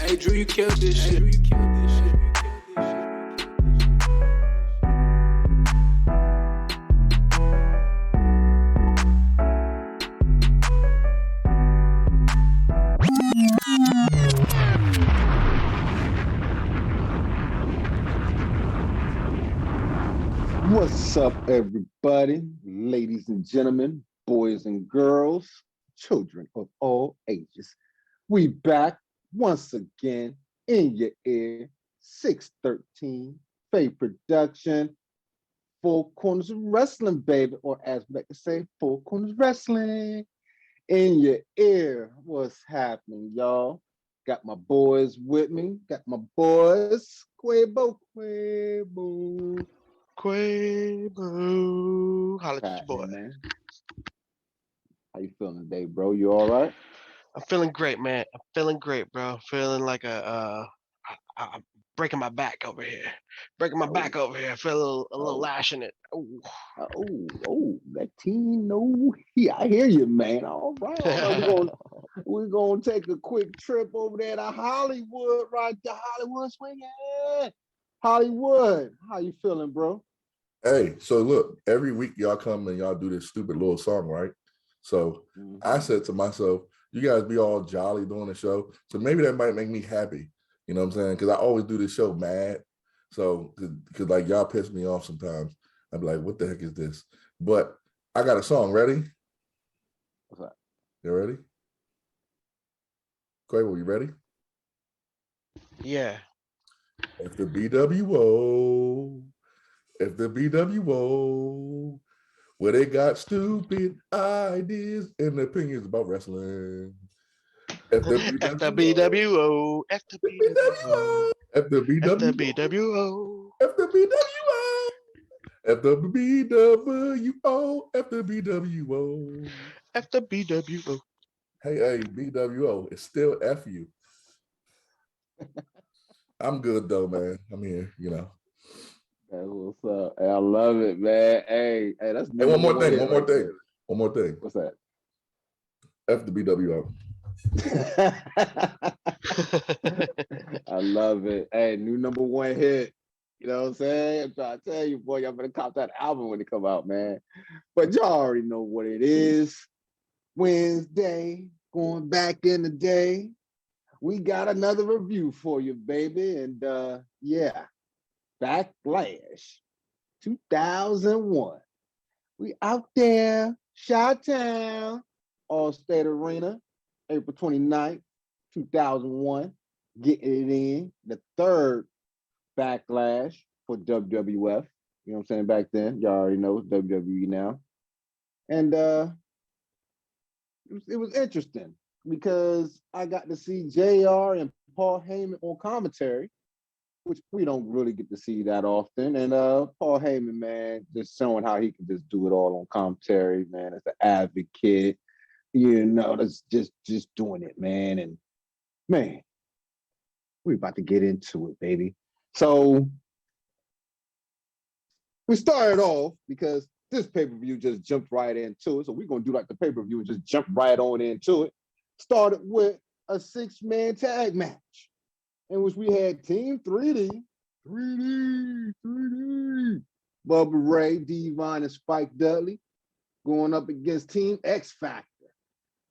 Hey, Drew, you killed this shit. You killed this shit. What's up, everybody, ladies and gentlemen, boys and girls, children of all ages? We back once again in your ear, 613 Faye Production, Four Corners of Wrestling, baby, or as Becky say, Four Corners Wrestling. In your ear, what's happening, y'all? Got my boys with me, got my boys, Quabo. Holla at your boy. Man. How you feeling today, bro? You all right? I'm feeling great, man. I'm feeling great, bro. Feeling like I'm breaking my back over here. I feel a little lash in it. That team, no. Yeah, I hear you, man. All right. We're gonna take a quick trip over there to Hollywood, right? To Hollywood swinging. Hollywood, how you feeling, bro? Hey, so look, every week y'all come and y'all do this stupid little song, right? So I said to myself, you guys be all jolly doing the show. So maybe that might make me happy. You know what I'm saying? Because I always do this show mad. So, because like y'all piss me off sometimes. I'm like, what the heck is this? But I got a song. Ready? What's that? You ready? Quavo, you ready? Yeah. If the BWO, well, they got stupid ideas and opinions about wrestling. FWO. Hey, BWO, it's still F you. I'm good though, man. I'm here, you know. That's what's up. Hey, I love it, man. Hey, that's Hey, one more thing. What's that? F the BWO. I love it. Hey, new number one hit. You know what I'm saying? I'm trying to tell you, boy, y'all better cop that album when it come out, man. But y'all already know what it is. Wednesday, going back in the day. We got another review for you, baby. And yeah, Backlash 2001. We out there, Chi-Town, All-State Arena, April 29th, 2001. Getting it in. The third Backlash for WWF. You know what I'm saying? Back then, y'all already know it's WWE now. And it was interesting because I got to see JR and Paul Heyman on commentary, which we don't really get to see that often. And Paul Heyman, man, just showing how he can just do it all on commentary, man, as an advocate. You know, that's just doing it, man. And man, we're about to get into it, baby. So we started off because this pay-per-view just jumped right into it. So we're going to do like the pay-per-view and just jump right on into it. Started with a 6-man tag match in which we had Team 3D, Bubba Ray, Devon, and Spike Dudley going up against Team X Factor.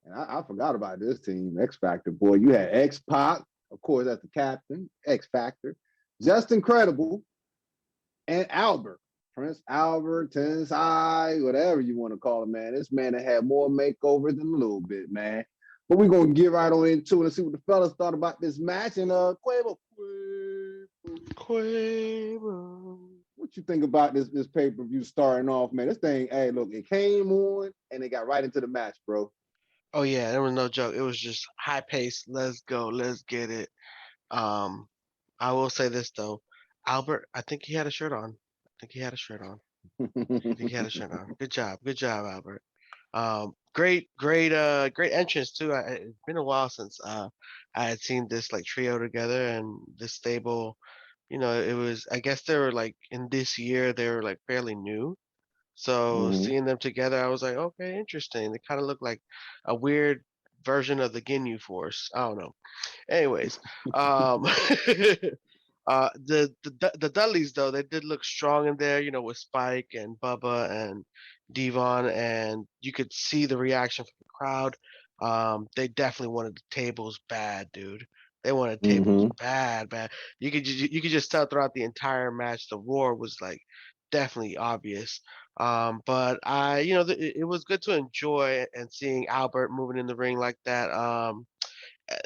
And I forgot about this team, X Factor. Boy, you had X-Pac, of course, that's the captain, X Factor, Just Incredible, and Albert. Prince Albert, Tensai, whatever you want to call him, man. This man had more makeover than a little bit, man. But we're going to get right on into it and see what the fellas thought about this match. And Quavo, what you think about this pay-per-view starting off, man? This thing, hey, look, it came on and it got right into the match, bro. Oh yeah, there was no joke. It was just high pace. Let's go. Let's get it. I will say this though, Albert. I think he had a shirt on. Good job, Albert. Great entrance too. It's been a while since I had seen this like trio together and this stable. You know, it was. I guess they were like in this year they were like fairly new. So seeing them together, I was like, okay, interesting. They kind of look like a weird version of the Ginyu Force. I don't know. Anyways, the Dudleys though they did look strong in there, with Spike and Bubba and Devon, and you could see the reaction from the crowd. They definitely wanted the tables bad, dude. They wanted tables Mm-hmm. bad, bad. You could just tell throughout the entire match the roar was like definitely obvious. But it was good to enjoy and seeing Albert moving in the ring like that.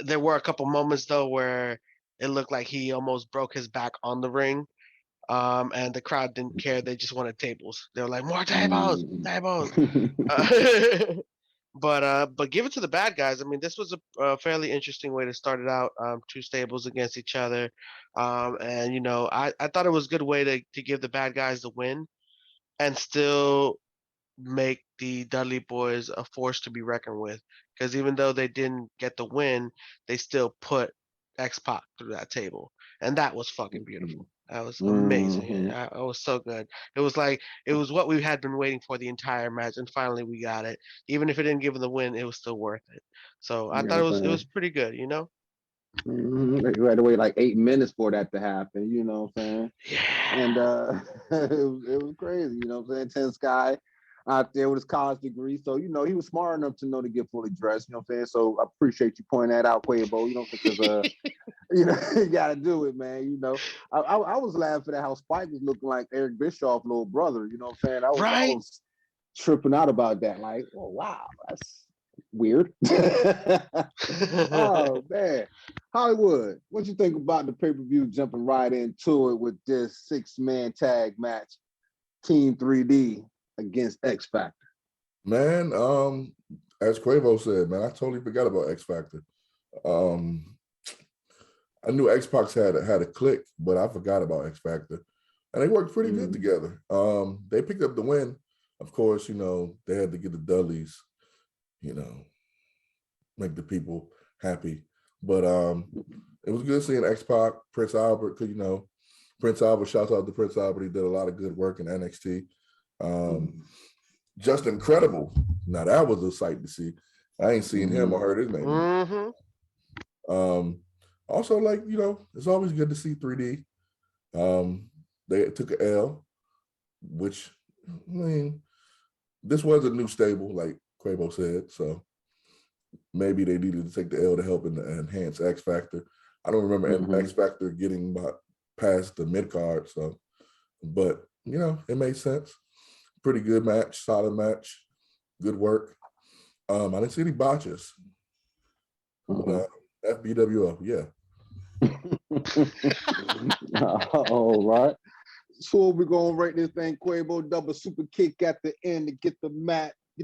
There were a couple moments though where it looked like he almost broke his back on the ring. And the crowd didn't care. They just wanted tables. They were like, more tables, tables. But give it to the bad guys. I mean, this was a fairly interesting way to start it out. Two stables against each other. And I thought it was a good way to give the bad guys the win and still make the Dudley boys a force to be reckoned with. Because even though they didn't get the win, they still put X-Pac through that table. And that was fucking beautiful. That was amazing. It was so good. It was what we had been waiting for the entire match, and finally we got it. Even if it didn't give them the win, it was still worth it. So I thought it was pretty good, You had to wait like 8 minutes for that to happen, you know what I'm saying? Yeah. And it was crazy, you know what I'm saying? Tense guy out there with his college degree. So, he was smart enough to know to get fully dressed, you know what I'm saying? So I appreciate you pointing that out, Quabo, because you gotta do it, man. I was laughing at how Spike was looking like Eric Bischoff's little brother, you know what I'm saying? I Right? was tripping out about that. Like, oh wow, that's weird. Oh man. Hollywood, what you think about the pay-per-view jumping right into it with this 6-man tag match, Team 3D against X Factor? Man, as Quavo said, man, I totally forgot about X Factor. I knew X-Pac had a click, but I forgot about X Factor. And they worked pretty good together. They picked up the win. Of course, they had to get the Dudleys, make the people happy. But it was good seeing X-Pac, Prince Albert, because, Prince Albert, shouts out to Prince Albert. He did a lot of good work in NXT. Just incredible. Now, that was a sight to see. I ain't seen him or heard his name. Also, it's always good to see 3D. They took an L, which, this was a new stable, like Quavo said, so maybe they needed to take the L to help enhance X Factor. I don't remember X Factor getting past the mid card, but it made sense. Pretty good match, solid match, good work. I didn't see any botches. FBWO, yeah. All right. So we're gonna rate this thing, Quavo, double super kick at the end to get the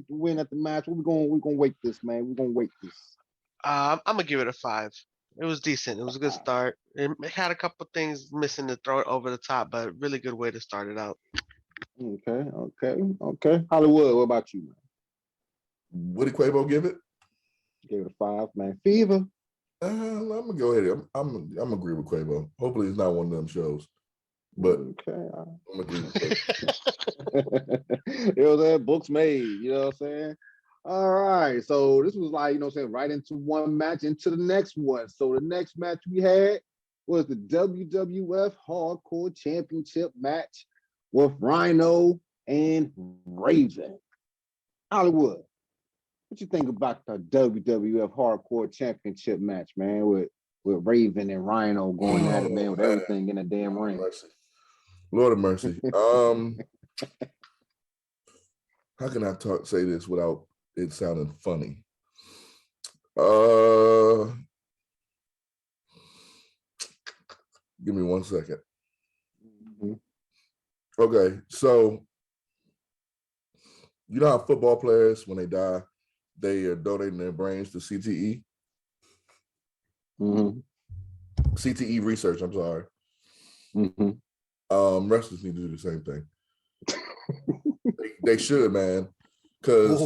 win at the match. We're gonna wait this, man. We're gonna wait this. I'm gonna give it a 5. It was decent. It was a good start. It had a couple things missing to throw it over the top, but really good way to start it out. Okay. Hollywood, what about you, man? What did Quavo give it? Gave it a 5, man. Fever. I'm gonna go ahead. I'm agree with Quavo. Hopefully, it's not one of them shows. But I'm agree with Quavo. You know what I'm saying? Books made. You know what I'm saying? All right. So this was like, right into one match, into the next one. So the next match we had was the WWF Hardcore Championship match with Rhino and Raven. Hollywood, what you think about the WWF Hardcore Championship match, man, with Raven and Rhino going at it, man, with everything in the damn ring? Lord of mercy. How can I say this without it sounding funny? Give me 1 second. Okay, so you know how football players, when they die, they are donating their brains to CTE? CTE research, I'm sorry. Wrestlers need to do the same thing. They should, man. Because,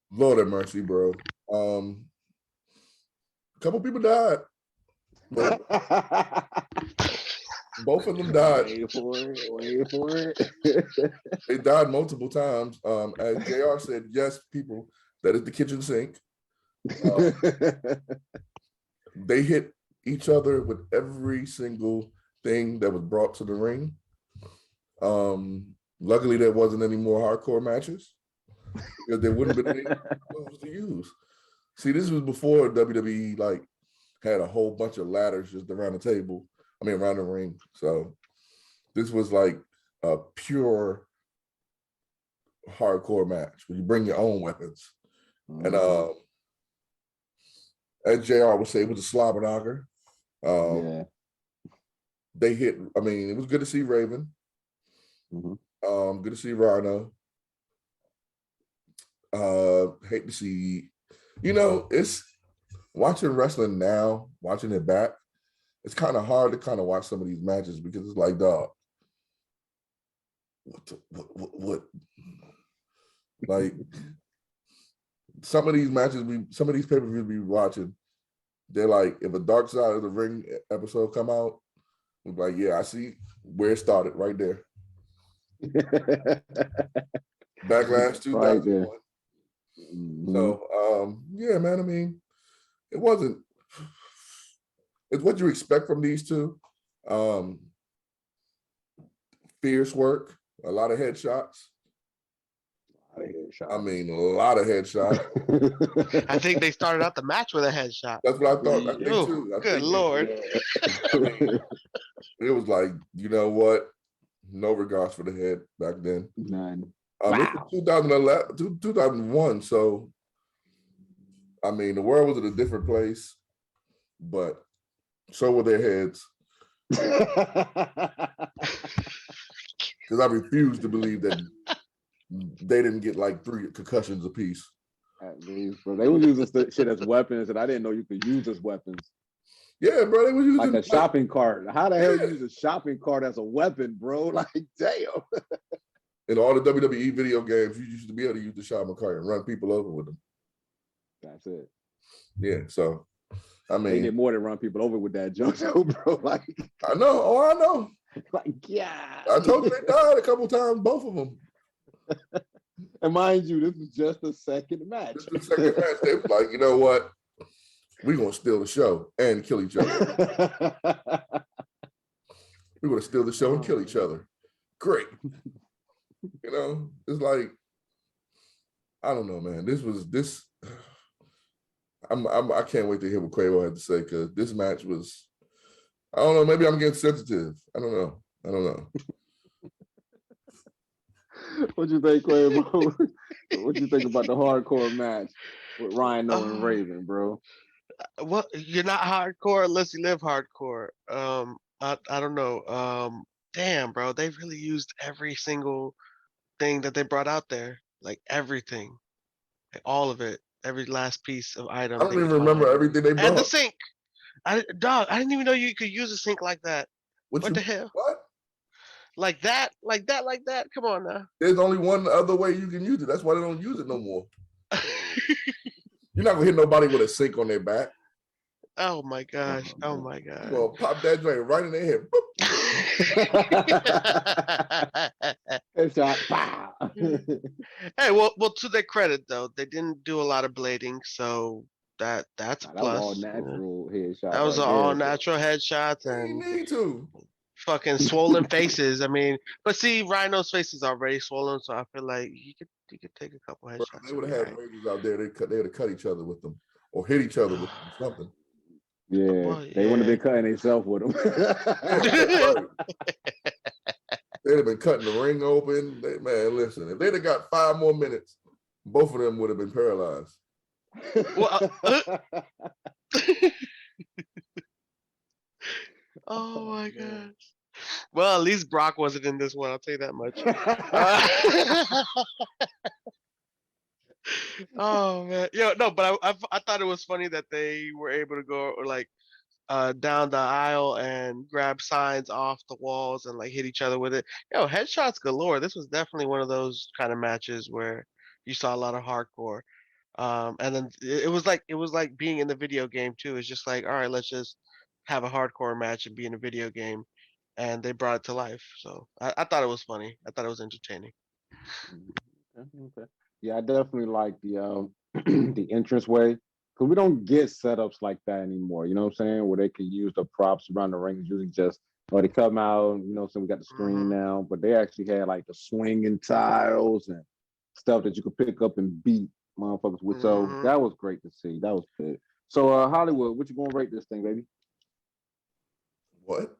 Lord have mercy, bro. A couple people died. Both of them died. Wait for it. They died multiple times. As JR said, yes, people, that is the kitchen sink. They hit each other with every single thing that was brought to the ring. Luckily, there wasn't any more hardcore matches because there wouldn't have been any moves to use. See, this was before WWE like had a whole bunch of ladders just around the table. I mean, around the ring. So this was like a pure hardcore match where you bring your own weapons. And as JR would say, it was a slobber knocker. They hit, I mean, it was good to see Raven. Good to see Rhino. Hate to see, it's watching wrestling now, watching it back, it's kind of hard to kind of watch some of these matches because it's like, dog, what? Like, some of these matches, some of these pay-per-views we watching, they're like, if a Dark Side of the Ring episode come out, we're like, yeah, I see where it started right there. Backlash 2001. Right there. So, yeah, man, I mean, it's what you expect from these two. Fierce work, a lot of headshots. I mean, a lot of headshots. I think they started out the match with a headshot. That's what I thought. I think too. Good Lord. I mean, it was like, you know what? No regards for the head back then. None. This was 2011, 2001. So, I mean, the world was in a different place, but so were their heads. Because I refuse to believe that they didn't get like 3 concussions apiece. At least, bro. They were using shit as weapons, and I didn't know you could use as weapons. Yeah, bro. They were using like a shopping cart. How the hell you use a shopping cart as a weapon, bro? Like, damn. In all the WWE video games, you used to be able to use the shopping cart and run people over with them. That's it. Yeah, so I mean, they did more than run people over with that junk, though, bro. Like, I know. Oh, I know. Like, yeah. I told you they died a couple times, both of them. And mind you, this was just the second match. This was the second match. They was like, you know what? We're gonna steal the show and kill each other. We're gonna steal the show and kill each other. Great. It's like, I don't know, man. I can't wait to hear what Quavo had to say, because this match was, I don't know, maybe I'm getting sensitive. I don't know. What you think, Quavo? What you think about the hardcore match with Rhino and Raven, bro? Well, you're not hardcore unless you live hardcore. I don't know. Damn, bro, they really used every single thing that they brought out there, like everything, like all of it, every last piece of item. I don't even remember everything they brought. And the sink. I didn't even know you could use a sink like that. What the hell? What? Like that? Come on now. There's only one other way you can use it. That's why they don't use it no more. You're not gonna hit nobody with a sink on their back. Oh my gosh. Oh my god. Well, pop that joint right in their head. Hey, well, to their credit though, they didn't do a lot of blading, so that's a plus. That was all natural headshots. That was all natural headshots, and you need to. Fucking swollen faces. I mean, but see, Rhino's face is already swollen, so I feel like he could take a couple headshots. Bro, they would have had razors out there. They would have cut each other with them, or hit each other with something. Yeah, they wouldn't have been cutting themselves with them. They'd have been cutting the ring open. Man, listen, if they'd have got 5 more minutes, both of them would have been paralyzed. Well, oh my gosh. Well, at least Brock wasn't in this one. I'll tell you that much. Oh man, no, but I thought it was funny that they were able to go like down the aisle and grab signs off the walls and like hit each other with it. Headshots galore. This was definitely one of those kind of matches where you saw a lot of hardcore. And then it was like being in the video game too. It's just like, all right, let's just have a hardcore match and be in a video game, and they brought it to life. So I thought it was funny. I thought it was entertaining. Okay. Yeah, I definitely like the the entranceway Because we don't get setups like that anymore. You know what I'm saying? Where they can use the props around the ring. Usually just, or they come out, you know, so we got the screen now. But they actually had like the swinging tiles and stuff that you could pick up and beat motherfuckers with. So that was great to see. That was good. So Hollywood, what you gonna rate this thing, baby? What?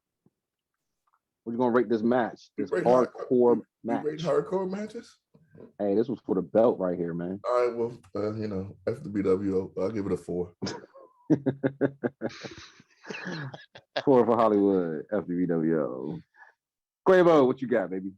What you gonna rate this match? This hardcore match. You rate hardcore matches? Hey, this was for the belt right here, man. All right, well, you know, after the BWO, I'll give it a 4. 4 for Hollywood, FWWO. Quavo, what you got, baby?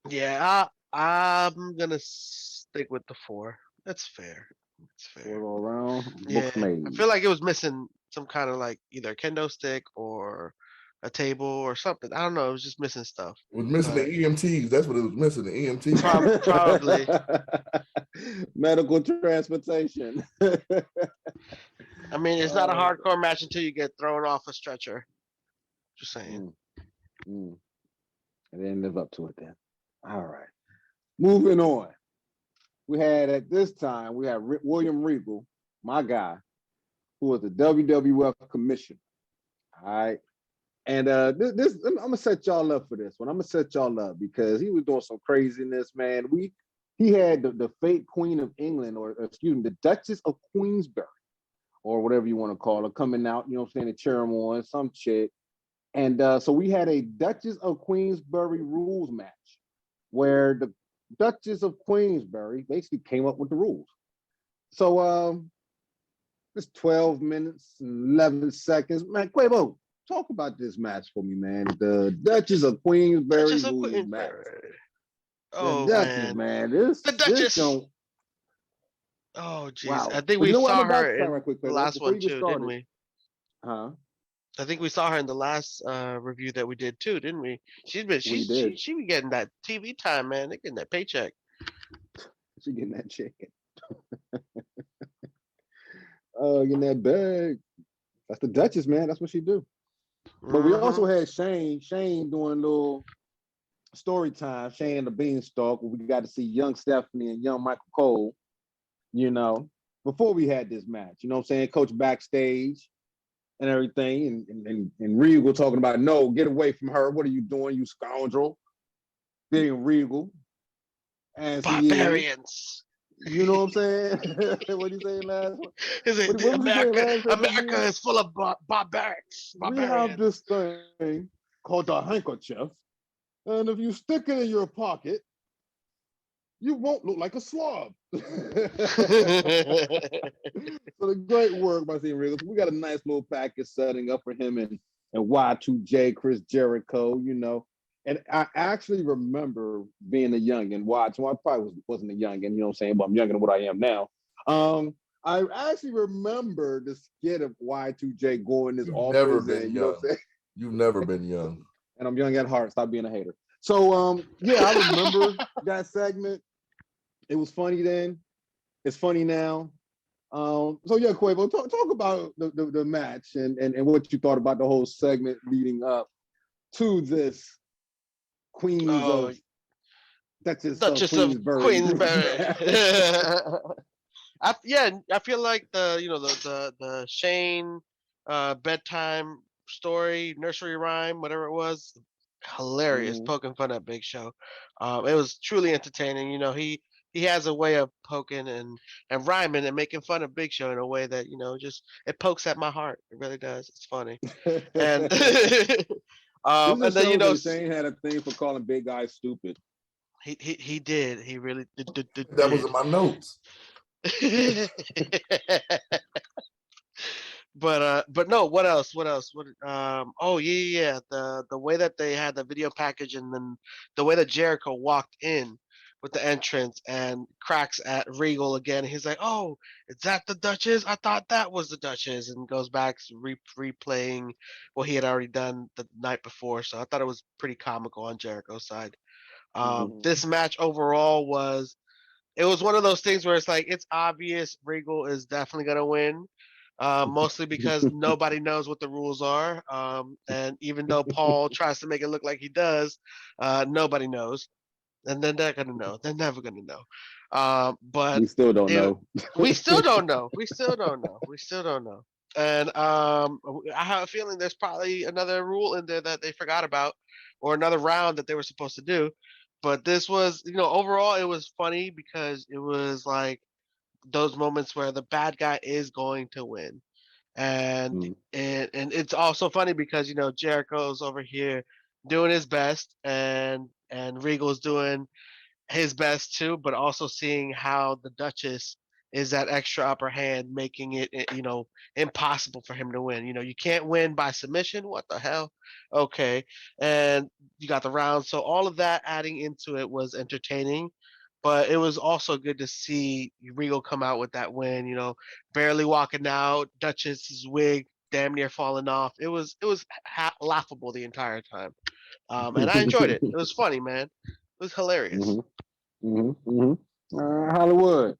Yeah, I'm gonna stick with the 4. That's fair. It's fair. 4 all around. Yeah, Books made. I feel like it was missing some kind of like either a kendo stick or a table or something. I don't know. It was just missing stuff. It was missing the EMTs. That's what it was missing. The EMTs. Probably. Medical transportation. I mean, it's not a hardcore match until you get thrown off a stretcher. Just saying. And then live up to it then. All right. Moving on. We had at this time, we had William Regal, my guy, who was the WWF commissioner. All right. And this I'm gonna set y'all up for this one. I'm gonna set y'all up because he was doing some craziness, man. He had the fake Queen of England, or excuse me, the Duchess of Queensberry, or whatever you want to call her, coming out, you know what I'm saying, to cheer him on, some chick. And so we had a Duchess of Queensberry rules match where the Duchess of Queensberry basically came up with the rules. So it's 12 minutes and 11 seconds. Man, Quavo, talk about this match for me, man. The Duchess of Queensberry rules match. Oh, the Duchess, man. The Duchess. This don't... Oh, jeez. Wow. I think we saw her in right quick, the last one too, didn't we? Huh? I think we saw her in the last review that we did too, didn't we? She be getting that TV time, man. They getting that paycheck. She getting that chicken. Oh, getting that bag. That's the Duchess, man. That's what she do. But we also had Shane doing little story time. Shane and the Beanstalk, where we got to see young Stephanie and young Michael Cole, you know, before we had this match. You know what I'm saying? Coach backstage and everything, and Regal talking about, no, get away from her. What are you doing, you scoundrel? Being Regal. And Barbarians. You know what I'm saying? What did he say last one? America is full of barbarics. We have this thing called the handkerchief, and if you stick it in your pocket, you won't look like a slob. So the great work by Steve Regal. We got a nice little package setting up for him and Y2J, Chris Jericho, you know. And I actually remember being a youngin' watching. Well, I probably wasn't a youngin', you know what I'm saying, but I'm younger than what I am now. I actually remember the skit of Y2J going this office. Never been you know young. What I'm saying? You've never been young. And I'm young at heart. Stop being a hater. So, yeah, I remember that segment. It was funny then. It's funny now. So yeah, Quavo, talk about the match and what you thought about the whole segment leading up to this Queens of Duchess of Queensberry. I feel like the Shane bedtime story, nursery rhyme, whatever it was, hilarious, poking fun at Big Show. It was truly entertaining. You know, he has a way of poking and rhyming and making fun of Big Show in a way that, you know, just it pokes at my heart. It really does. It's funny. And and then, you know, Shane had a thing for calling big guys stupid. He did. He really did. That was in my notes. But no, what else? Oh yeah. The way that they had the video package, and then the way that Jericho walked in with the entrance and cracks at Regal again. He's like, "Oh, is that the Duchess? I thought that was the Duchess," and goes back replaying what he had already done the night before. So I thought it was pretty comical on Jericho's side. This match overall was one of those things where it's like, it's obvious Regal is definitely gonna win. Mostly because nobody knows what the rules are. And even though Paul tries to make it look like he does, nobody knows. And they're not gonna know. They're never gonna know. But we still don't know. we still don't know. We still don't know. We still don't know. And I have a feeling there's probably another rule in there that they forgot about, or another round that they were supposed to do. But this was, overall it was funny because it was like those moments where the bad guy is going to win. And Mm. and it's also funny because Jericho's over here doing his best, and Regal's doing his best too, but also seeing how the Duchess is that extra upper hand, making it impossible for him to win. You can't win by submission. What the hell? Okay, and you got the round. So all of that adding into it was entertaining, but it was also good to see Regal come out with that win. Barely walking out, Duchess's wig damn near falling off. It was laughable the entire time, and I enjoyed it. It was funny, man. It was hilarious. Hollywood,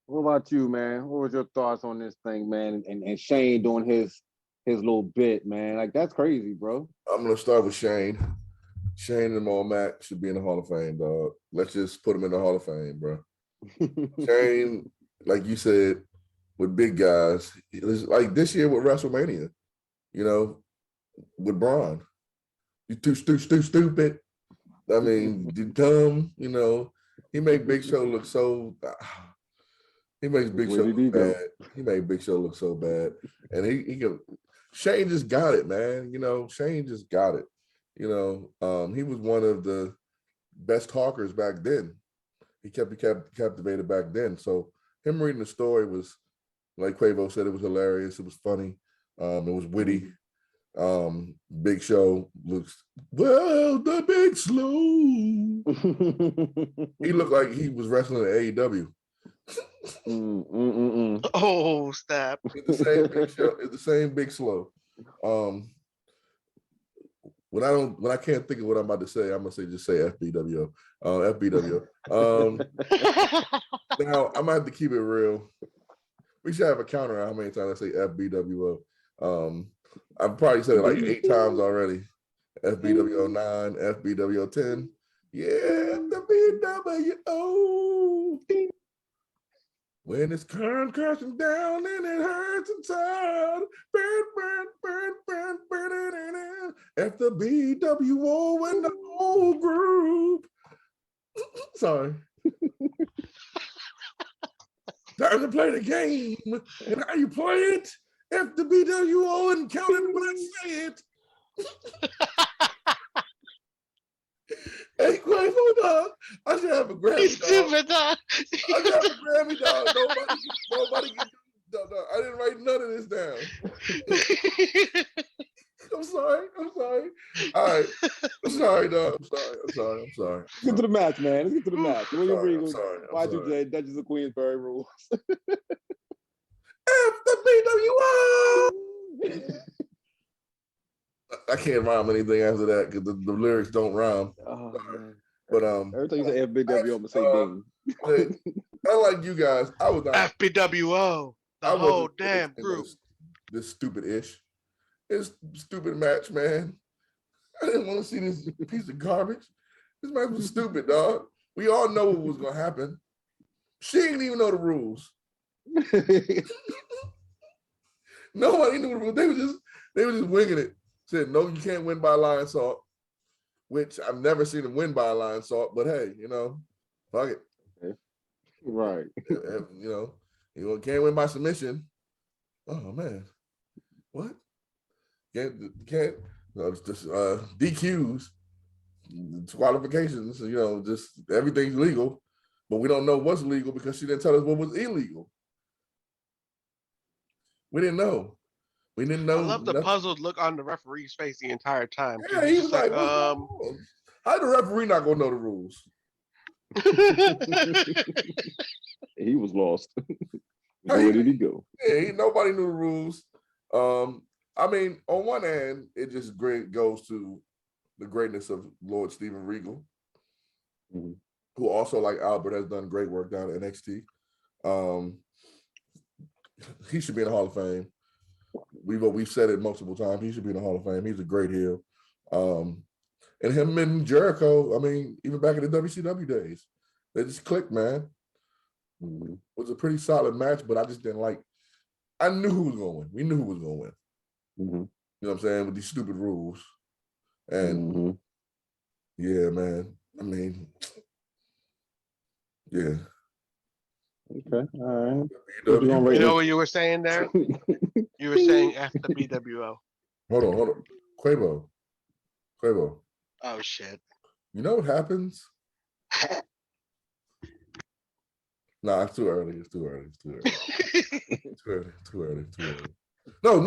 what about you, man? What was your thoughts on this thing, man? And Shane doing his little bit, man. Like, that's crazy, bro. I'm gonna start with Shane. Shane and Mo Mac should be in the Hall of Fame, dog. Let's just put him in the Hall of Fame, bro. Shane, like you said, with big guys, it was like this year with WrestleMania, with Braun. You too stupid. I mean, you dumb, he made Big Show look so. He makes Big Show look bad. He made Big Show look so bad, and he Shane just got it, man. Shane just got it. He was one of the best talkers back then. He kept captivated back then. So him reading the story was, like Quavo said, it was hilarious. It was funny. It was witty. Big Show looks the big slow. He looked like he was wrestling at AEW. Oh, snap! It's the same Big Show. It's the same Big Slow. When I can't think of what I'm about to say, I'm gonna just say FBWO. FBWO. Now I'm gonna have to keep it real. We should have a counter on how many times I say FBWO. I've probably said it like 8 times already. FBWO 9, FBWO 10. Yeah, FBWO. When it's crashing down and it hurts inside. Burn. FBWO and the whole group. Sorry. Time to play the game. And how you play it? FBWO and count it when I say it. Hey, Quavo, dog. I should have a Grammy, He's dog. stupid, dog. I should have a Grammy, dog. Nobody can do it. I didn't write none of this down. I'm sorry. All right. I'm sorry, dog. I'm sorry. Let's get to the match, man. Let's get to the match. William Regal, Y2J, Duchess of Queensberry rules. FBWO! I can't rhyme anything after that because the lyrics don't rhyme. Oh, man. But Every time you say FBWO, I'm gonna say ding. Unlike you guys, I was not. FBWO, the whole damn group. This stupid-ish. It's a stupid match, man. I didn't want to see this piece of garbage. This match was stupid, dog. We all know what was gonna happen. She didn't even know the rules. Nobody knew the rules. They were just winging it. Said, no, you can't win by a lion salt, which I've never seen him win by a lion salt, but hey, fuck it. Right. You can't win by submission. Oh, man. What? Can't just DQs, disqualifications, just everything's legal, but we don't know what's legal because she didn't tell us what was illegal. We didn't know. I love the puzzled look on the referee's face the entire time. Yeah, he was like, how the referee not gonna know the rules? He was lost. Where did he go? Yeah, nobody knew the rules. I mean, on one hand, it just goes to the greatness of Lord Steven Regal, who also, like Albert, has done great work down at NXT. He should be in the Hall of Fame. We've said it multiple times. He should be in the Hall of Fame. He's a great heel. And him and Jericho, I mean, even back in the WCW days, they just clicked, man. Mhm. was a pretty solid match, but I just didn't like. I knew who was going to win. We knew who was going to win. Mhm. You know what I'm saying? With these stupid rules. And Mhm. yeah, man. I mean, yeah. Okay. All right. What you BW. gonna You rate know this? what you were saying there? You were saying F the BWO. Hold on. Quabo. Oh shit. You know what happens? Nah, it's too early. It's too early. Too early. No.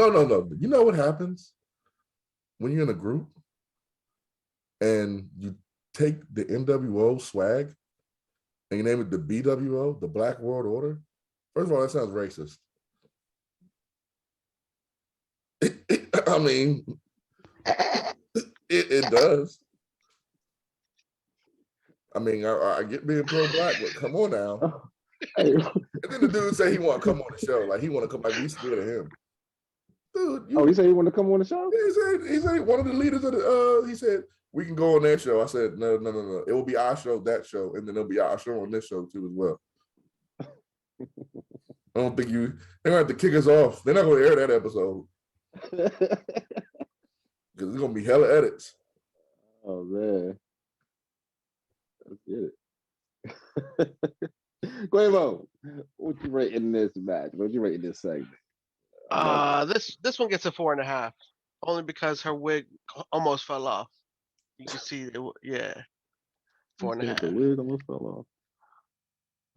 You know what happens when you're in a group and you take the NWO swag and you name it the BWO, the Black World Order? First of all, that sounds racist. I mean, it does. I mean, I get being pro-Black, but come on now. Hey. And then the dude say he want to come on the show, like he want to come, like we scared of him. Dude, He said he want to come on the show? he said one of the leaders of the he said we can go on their show. I said no. It will be our show, that show, and then it'll be our show on this show too as well. I don't think they're gonna have to kick us off. They're not gonna air that episode. Because it's gonna be hella edits. Oh man. Let's get it. Quavo, what you rating this match? What you rating this segment? This one gets a 4.5, only because her wig almost fell off. You can see it. Yeah, 4.5. The wig almost fell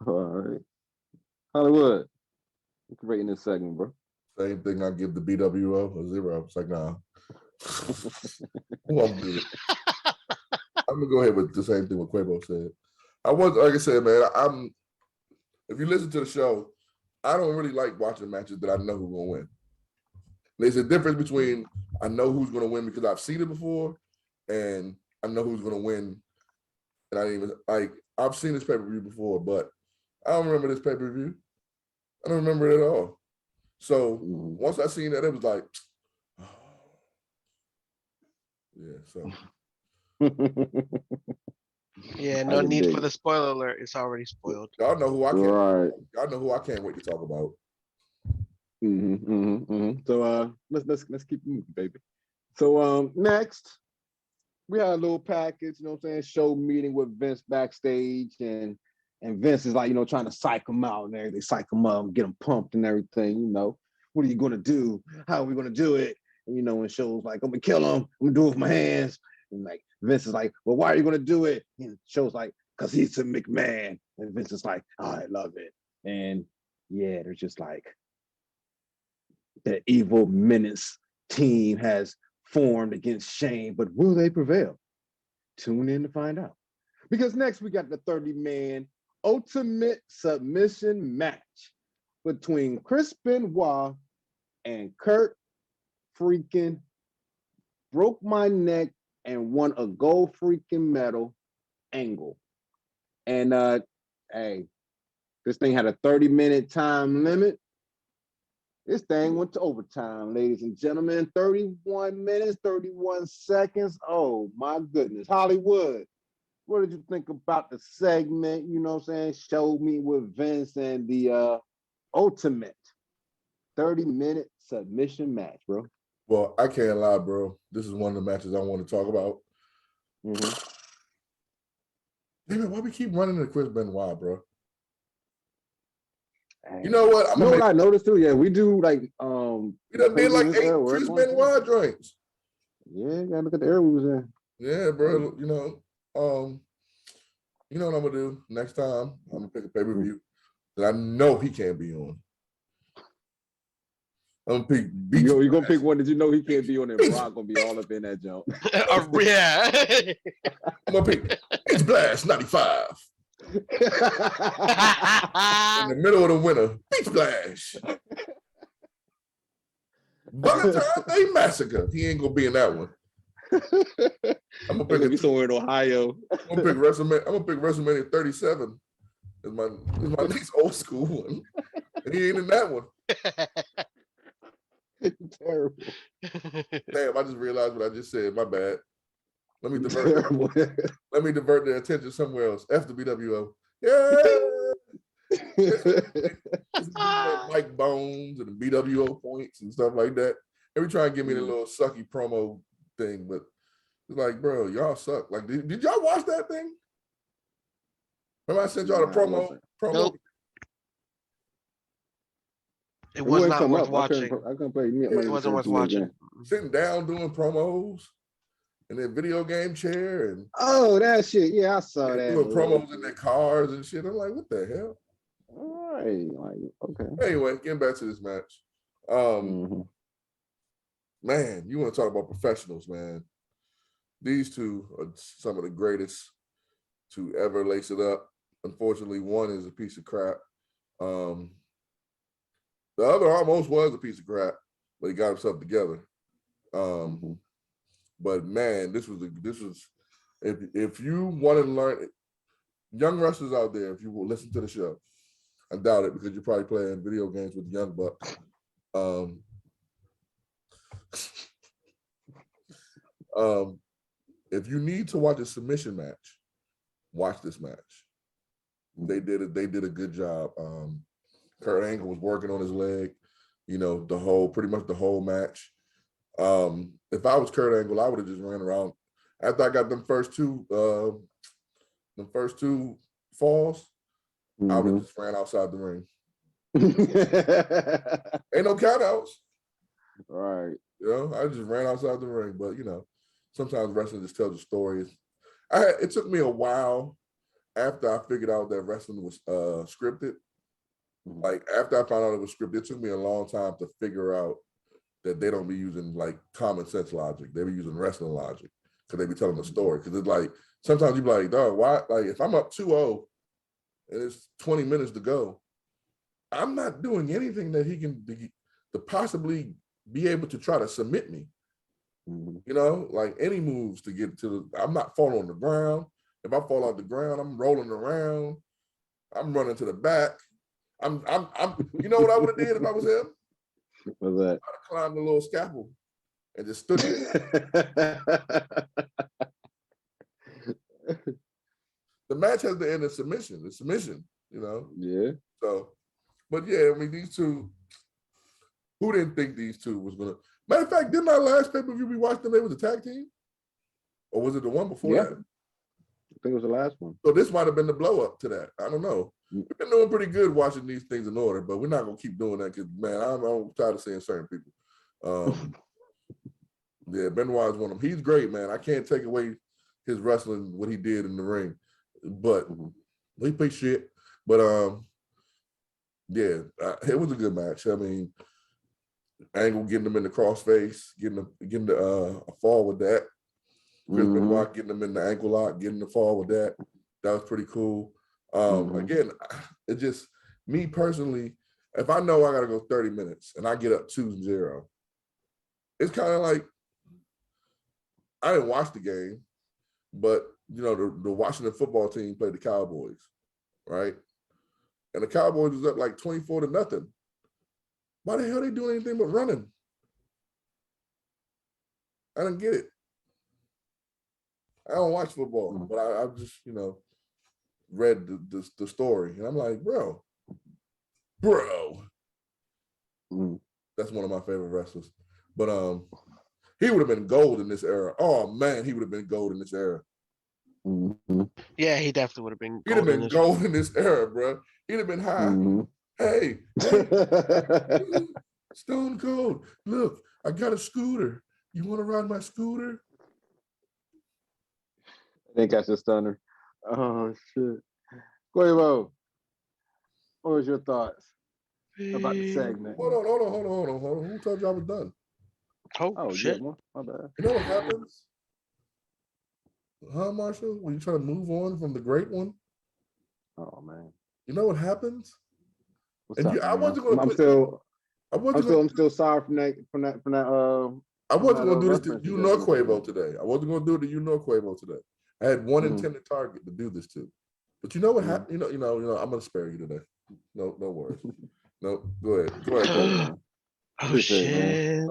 off. All right. Hollywood, what you rating this segment, bro? Same thing. I give the BWO a 0. It's like nah. Who I'm good. I'm gonna go ahead with the same thing what Quavo said. Like I said, man. If you listen to the show, I don't really like watching matches that I know who's gonna win. There's a difference between I know who's gonna win because I've seen it before, and I know who's gonna win. And I didn't even I've seen this pay-per-view before, but I don't remember this pay-per-view. I don't remember it at all. So once I seen that, it was like, oh. Yeah. So. Yeah, no need for the spoiler alert. It's already spoiled. Y'all know who I can't. Right. Y'all know who I can't wait to talk about. So let's keep moving, baby. So next we had a little package, you know what I'm saying, show meeting with Vince backstage, and Vince is like, you know, trying to psych him out and everything, psych him up, get him pumped and everything, you know. What are you gonna do? How are we gonna do it? And, you know, and show's like, I'm gonna kill him, I'm gonna do it with my hands. And like Vince is like, well, why are you gonna do it? And show's like, because he's a McMahon. And Vince is like, oh, I love it. And yeah, they're just like, the evil menace team has formed against Shane, but will they prevail? Tune in to find out. Because next we got the 30-man ultimate submission match between Chris Benoit and Kurt freaking broke my neck and won a gold freaking medal Angle. And hey, this thing had a 30-minute time limit. This thing went to overtime, ladies and gentlemen. 31 minutes, 31 seconds. Oh, my goodness. Hollywood, what did you think about the segment? You know what I'm saying? Show me with Vince and the ultimate 30-minute submission match, bro. Well, I can't lie, bro. This is one of the matches I want to talk about. Damn it, why we keep running into Chris Benoit, bro? You know what? I noticed too. Yeah, we do like we done did like 8 Chris Benoit joints. Yeah, you gotta look at the era we was in. Yeah, bro. You know what I'm gonna do next time? I'm gonna pick a pay-per-view that I know he can't be on. I'm gonna pick Beach. You're gonna pick one that you know he can't be on, and Brock gonna be all up in that jump. Yeah. I'm gonna pick Beach Blast 95. In the middle of the winter, Beach Blast. Valentine's Day Massacre. He ain't gonna be in that one. I'm gonna pick somewhere in Ohio. I'm gonna pick WrestleMania 37. Is my least old school one. And he ain't in that one. Terrible. Damn, I just realized what I just said. My bad. Let me divert the attention somewhere else. F the BWO. Yeah. Mike Bones and the BWO points and stuff like that. Every try and give me the little sucky promo thing, but it's like, bro, y'all suck. Like, did y'all watch that thing? Remember I sent y'all the promo? Nope. It was not worth watching. I couldn't play. It wasn't worth watching. Sitting down doing promos in their video game chair and that shit. Yeah, I saw that. Doing promos in their cars and shit. I'm like, what the hell? All right, like, okay. Anyway, getting back to this match. Man, you want to talk about professionals, man. These two are some of the greatest to ever lace it up. Unfortunately, one is a piece of crap. The other almost was a piece of crap, but he got himself together. But man, this was if you want to learn, young wrestlers out there, if you will listen to the show, I doubt it because you're probably playing video games with the Young Bucks. If you need to watch a submission match, watch this match. They did a good job. Kurt Angle was working on his leg, pretty much the whole match. If I was Kurt Angle, I would have just ran around. After I got them first two falls, I would have just ran outside the ring. Ain't no countouts. Right. I just ran outside the ring. But sometimes wrestling just tells the stories. It took me a while after I figured out that wrestling was scripted. Like after I found out it was scripted, it took me a long time to figure out that they don't be using like common sense logic. They be using wrestling logic because they be telling the story. Because it's like sometimes you be like, dog, why? Like if I'm up 2-0 and it's 20 minutes to go, I'm not doing anything that he can to possibly be able to try to submit me. Like any moves to get to I'm not falling on the ground. If I fall off the ground, I'm rolling around. I'm running to the back. I'm you know what I would have did if I was him? What's that? I'd have climbed the little scaffold and just stood there. The match has to end in submission. It's submission, Yeah. So, but yeah, I mean, these two, who didn't think these two was going to? Matter of fact, didn't our last pay-per-view we watched them, they was a tag team? Or was it the one before that? I think it was the last one. So this might have been the blow-up to that. I don't know. We've been doing pretty good watching these things in order, but we're not going to keep doing that because, man, I'm tired of seeing certain people. Yeah, Benoit is one of them. He's great, man. I can't take away his wrestling, what he did in the ring, but he played shit. But, it was a good match. I mean, Angle getting them in the crossface, getting a fall with that. Chris Benoit getting them in the ankle lock, getting the fall with that. That was pretty cool. Again, it just, me personally, if I know I got to go 30 minutes and I get up 2-0, it's kind of like, I didn't watch the game, but, the Washington football team played the Cowboys, right? And the Cowboys was up like 24-0. Why the hell are they doing anything but running? I don't get it. I don't watch football, but I've just, read the story. And I'm like, bro. That's one of my favorite wrestlers. But he would have been gold in this era. Oh, man, he would have been gold in this era. Yeah, he definitely would have been gold. He'd have been gold in this era, bro. He'd have been high. Hey, Stone Cold, look, I got a scooter. You want to ride my scooter? I think that's a stunner. Oh, shit. Quavo, what was your thoughts about the segment? Hold on. Who told you I was done? Oh shit. Yeah, my bad. You know what happens? Huh, Marshall? When you try to move on from the great one? Oh, man. You know what happens? What's up, I wasn't going to I'm still sorry from that. I wasn't going to do this to you nor Quavo today. I wasn't going to do it to you nor Quavo today. I had one intended target to do this to. But you know what happened? You know, I'm going to spare you today. No worries. No, go ahead. Oh shit!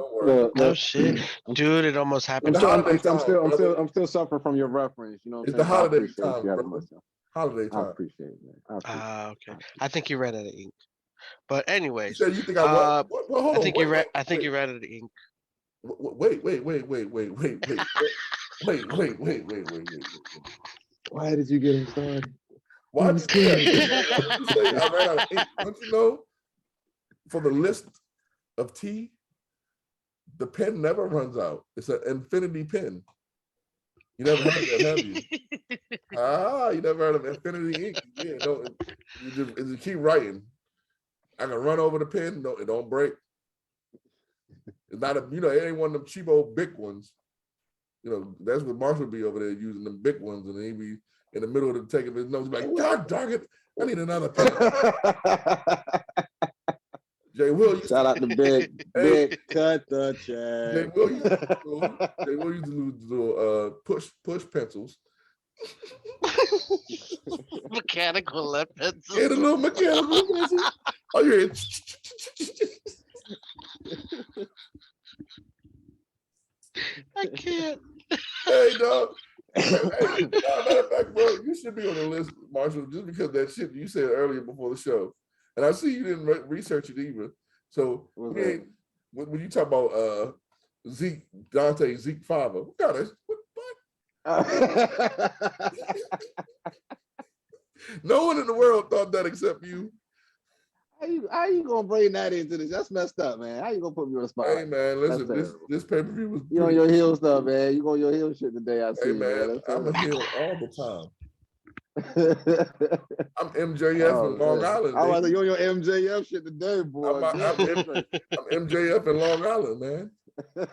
No shit, dude! It almost happened. I'm still suffering from your reference. You know, it's the holiday time. Holiday I time. appreciate it, man. I appreciate Okay. I think you ran out of ink. But You anyways, said you think I what? Well, hold I on. think you read. I think you ran out of ink. Wait. Why did you get him started? Why I'm did you say scared. that? Why did you say I ran out of ink? Don't you know? For the list of tea, the pen never runs out. It's an infinity pen. You never heard of that, have you? You never heard of infinity ink? Yeah, no, you just keep writing. I can run over the pen. No, it don't break. It's not a, it ain't one of them cheap old big ones. That's what Marshall be over there using them big ones, and he be in the middle of the take of his nose, like, God dog it, I need another pen. Jay Will used Shout out to Big. Big, cut the Jay check. Will used to do push pencils. Mechanical lead pencils. Yeah, the little mechanical pencils. Oh, you hear I can't. Hey, dog. Hey, matter of fact, bro, you should be on the list, Marshall, just because of that shit you said earlier before the show. And I see you didn't research it either. So when you talk about Zeke Fava, what kind of no one in the world thought that except you. How you gonna bring that into this? That's messed up, man. How you gonna put me on the spot? Hey man, listen, this pay-per-view was you on your heel stuff, man. You on your heel shit today. I see. Hey man, I'm a heel all the time. I'm MJF in Long Island. I was like, you on your MJF shit today, boy. I'm MJF in Long Island, man. You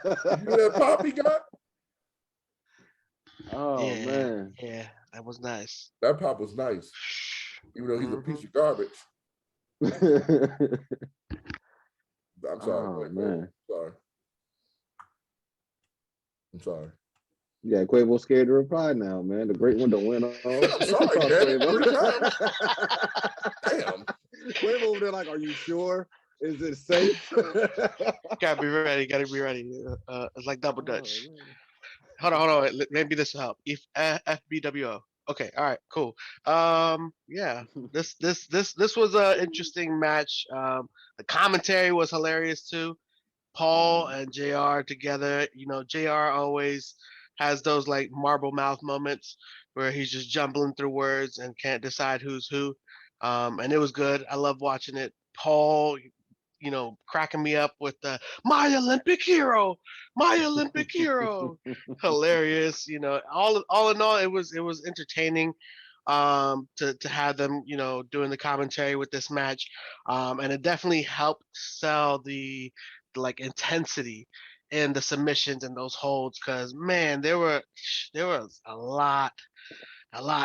hear that pop he got? Oh yeah, man. Yeah, that was nice. That pop was nice. Even though he's a piece of garbage. I'm sorry, man. I'm sorry. Yeah, Quavo scared to reply now, man. The great one don't win all. I'm sorry, man. Damn. Quavo over there like, are you sure? Is it safe? Gotta be ready. It's like double dutch. Hold on. Maybe this will help. If FBWO. Okay. All right. Cool. Yeah. This was an interesting match. The commentary was hilarious too. Paul and JR together. JR always has those like marble mouth moments where he's just jumbling through words and can't decide who's who. And it was good. I love watching it. Paul, cracking me up with the my Olympic hero. Hilarious. All in all, it was entertaining to have them, doing the commentary with this match. And it definitely helped sell the like intensity in the submissions and those holds, because man, there was a lot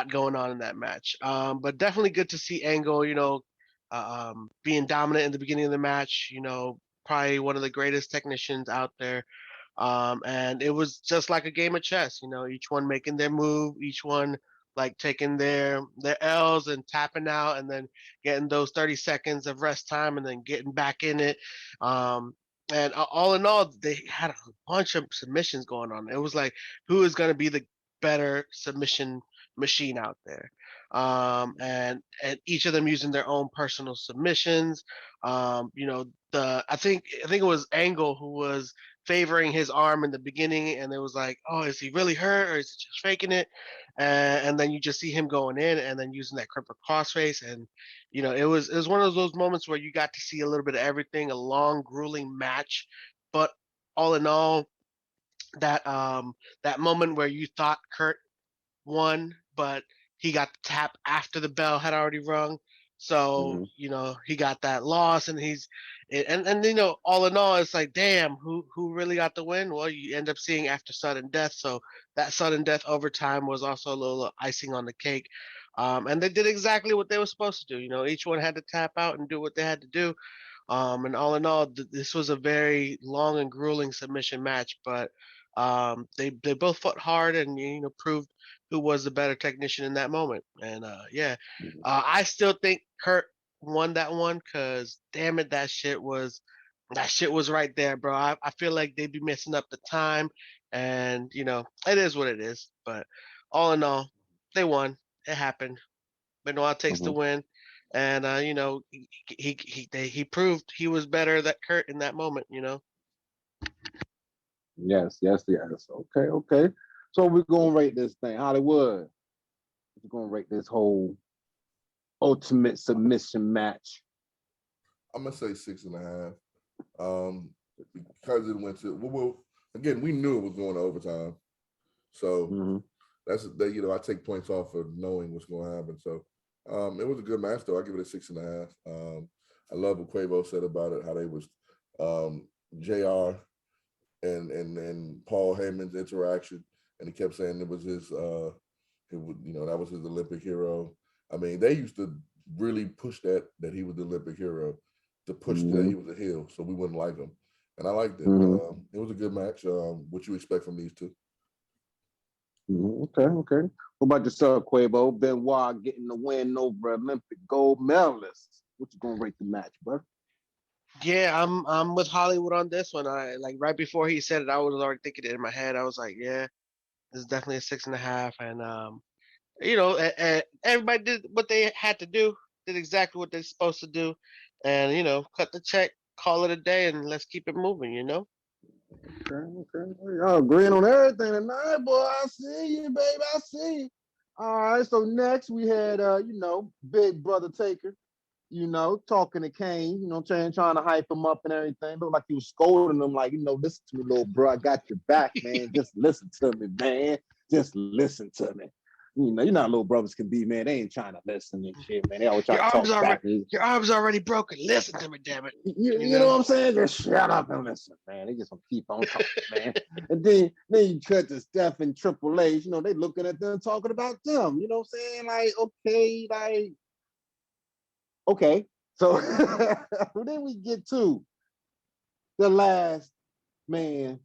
going on in that match. But definitely good to see Angle, being dominant in the beginning of the match, probably one of the greatest technicians out there. And it was just like a game of chess, each one making their move, each one like taking their L's and tapping out, and then getting those 30 seconds of rest time and then getting back in it. And all in all, they had a bunch of submissions going on. It was like, who is going to be the better submission machine out there? And each of them using their own personal submissions. I think it was Angle who was favoring his arm in the beginning, and it was like, oh, is he really hurt or is he just faking it? And then you just see him going in and then using that crippled crossface, and it was one of those moments where you got to see a little bit of everything, a long, grueling match, but all in all, that moment where you thought Kurt won, but he got the tap after the bell had already rung. So, he got that loss, and all in all, it's like, damn, who really got the win? Well, you end up seeing after sudden death. So that sudden death overtime was also a little icing on the cake. And they did exactly what they were supposed to do. Each one had to tap out and do what they had to do. And all in all, this was a very long and grueling submission match, but they both fought hard and proved who was the better technician in that moment. And I still think Kurt won that one, because damn it, that shit was right there, bro. I feel like they'd be messing up the time, and it is what it is. But all in all, they won. It happened. Benoit takes the win, and he proved he was better that Kurt in that moment. Yes. Okay. So we're gonna rate this thing, Hollywood. We're gonna rate this whole ultimate submission match. I'm gonna say 6.5. Because it went to well, again, we knew it was going to overtime. So that's I take points off for knowing what's going to happen. So it was a good match though. I give it a 6.5. I love what Quavo said about it, how they was JR and Paul Heyman's interaction, and he kept saying it was his that was his Olympic hero. I mean, they used to really push that he was the Olympic hero, to push that he was a heel, so we wouldn't like him. And I liked it. It was a good match. What you expect from these two? Okay. What about yourself, Quavo? Benoit getting the win over Olympic gold medalists. What you gonna rate the match, bro? Yeah, I'm with Hollywood on this one. I like right before he said it, I was already thinking it in my head. I was like, yeah, this is definitely a 6.5. And everybody did what they had to do, did exactly what they're supposed to do, and cut the check, call it a day, and let's keep it moving. Okay. Y'all agreeing on everything tonight, boy. I see you, baby. I see you. All right. So next we had Big Brother Taker, talking to Kane, trying to hype him up and everything. Looked like he was scolding him, like, listen to me, little bro. I got your back, man. Just listen to me, man. Just listen to me. You know how little brothers can be, man. They ain't trying to listen and shit, man. They always trying to talk back. Your arm's already broken. Listen to me, damn it. You know what I'm saying? Just shut up and listen, man. They just gonna keep on talking, man. And then you cut to Steph and Triple H. They looking at them, talking about them. You know what I'm saying? Okay. So then we get to the last man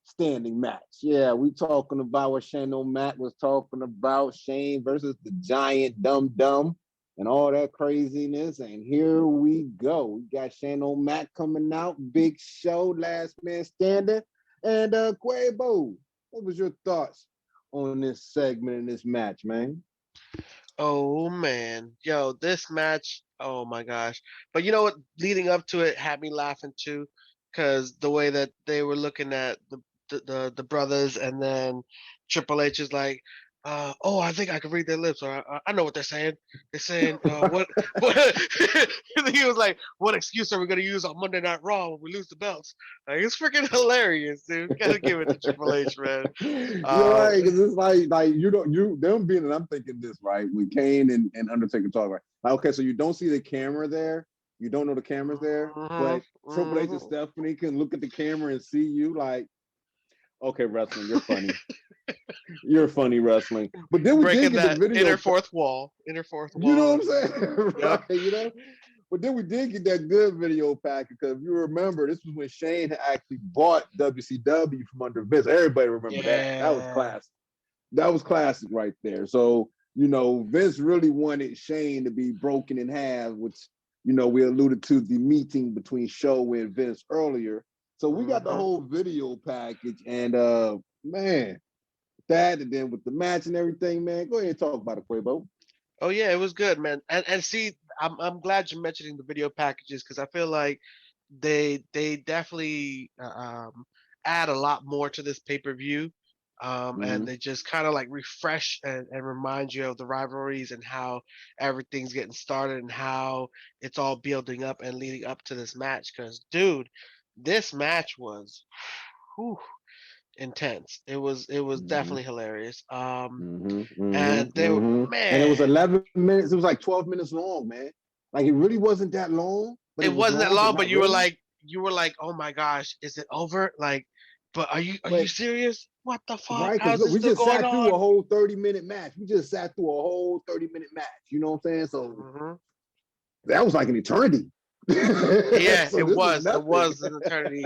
standing match. Yeah, we talking about what Shane O'Mac was talking about, Shane versus the Giant Dum Dum and all that craziness. And here we go. We got Shane O'Mac coming out, big show, last man standing. And Quabo, what was your thoughts on this segment in this match, man? Oh man, yo, this match, oh my gosh. But you know what, leading up to it had me laughing too, because the way that they were looking at the brothers, and then Triple H is like, I think I can read their lips, or I know what they're saying. They're saying, what he was like, what excuse are we gonna use on Monday Night Raw when we lose the belts? Like, it's freaking hilarious, dude. Gotta give it to Triple H, man. You're right, because it's like them being, and I'm thinking this, right, with Kane and Undertaker talking, right? Like, okay, so you don't see the camera there, you don't know the camera's there, but Triple H and Stephanie can look at the camera and see you, like, okay, wrestling, you're funny. You're funny, wrestling. But then we breaking did get that the video. inner fourth wall. You know what I'm saying? Yep. Right, But then we did get that good video package, because if you remember, this was when Shane had actually bought WCW from under Vince. Everybody remember that. That was classic. That was classic right there. So, Vince really wanted Shane to be broken in half, which, we alluded to the meeting between Show and Vince earlier. So we got the whole video package, and man, that, and then with the match and everything, man. Go ahead and talk about it, Quavo. Oh yeah, it was good, man. And see, I'm glad you're mentioning the video packages, because I feel like they definitely add a lot more to this pay-per-view. And they just kind of like refresh and remind you of the rivalries and how everything's getting started and how it's all building up and leading up to this match. Because, dude, this match was intense. It was definitely hilarious. And they were, man, and it was 11 minutes. It was like 12 minutes long, man. Like, it really wasn't that long. But it wasn't that long, but you really. were like, oh my gosh, is it over? Like, but are you serious? What the fuck? Right, because look, we just sat through a whole 30-minute match. We just sat through a whole 30-minute match. You know what I'm saying? So that was like an eternity. Yeah, so it was an eternity.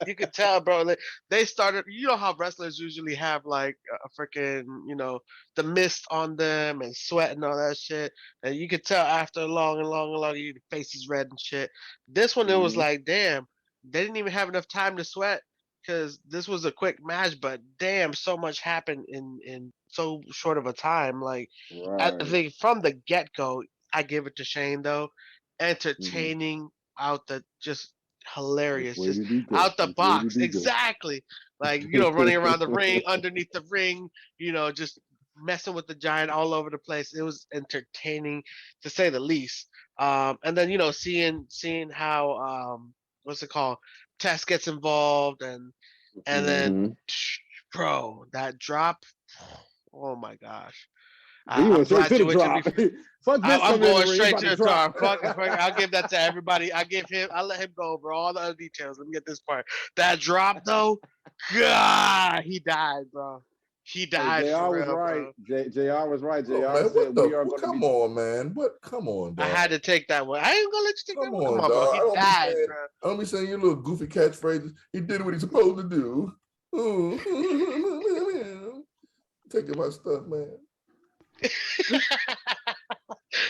You could tell, bro. Like, they started, how wrestlers usually have like a freaking, the mist on them and sweat and all that shit, and you could tell after a long, your face is red and shit. This one, it was like, damn, they didn't even have enough time to sweat. because this was a quick match, but damn, so much happened in so short of a time. Like I Right. think from the get go, I give it to Shane though, Mhm. entertaining out the just hilarious, Which way just did he go? out the Which way box, did he go? exactly. Like running around the ring, underneath the ring, just messing with the giant all over the place. It was entertaining to say the least. And then seeing how what's it called? Tess gets involved, and then Mhm. bro, that drop. Oh my gosh. He I'm went straight glad to you the went to me. drop. Fuck this I'm coming in the going ring. straight About to to the drop. top. Fuck, I'll give that to everybody. I'll let him go over all the other details. Let me get this part. That drop though, God, he died, bro. He Hey, died JR for was real, right. bro. JR was right. Oh JR man, said what we the? are going to Come be. on, man. What? Come on, I dog. had to take that one. I ain't gonna let you take that Come one. Come on, on, bro. dog. He died, bro. I don't be saying your little goofy catchphrases. He did what he's supposed to do. Taking my stuff, man.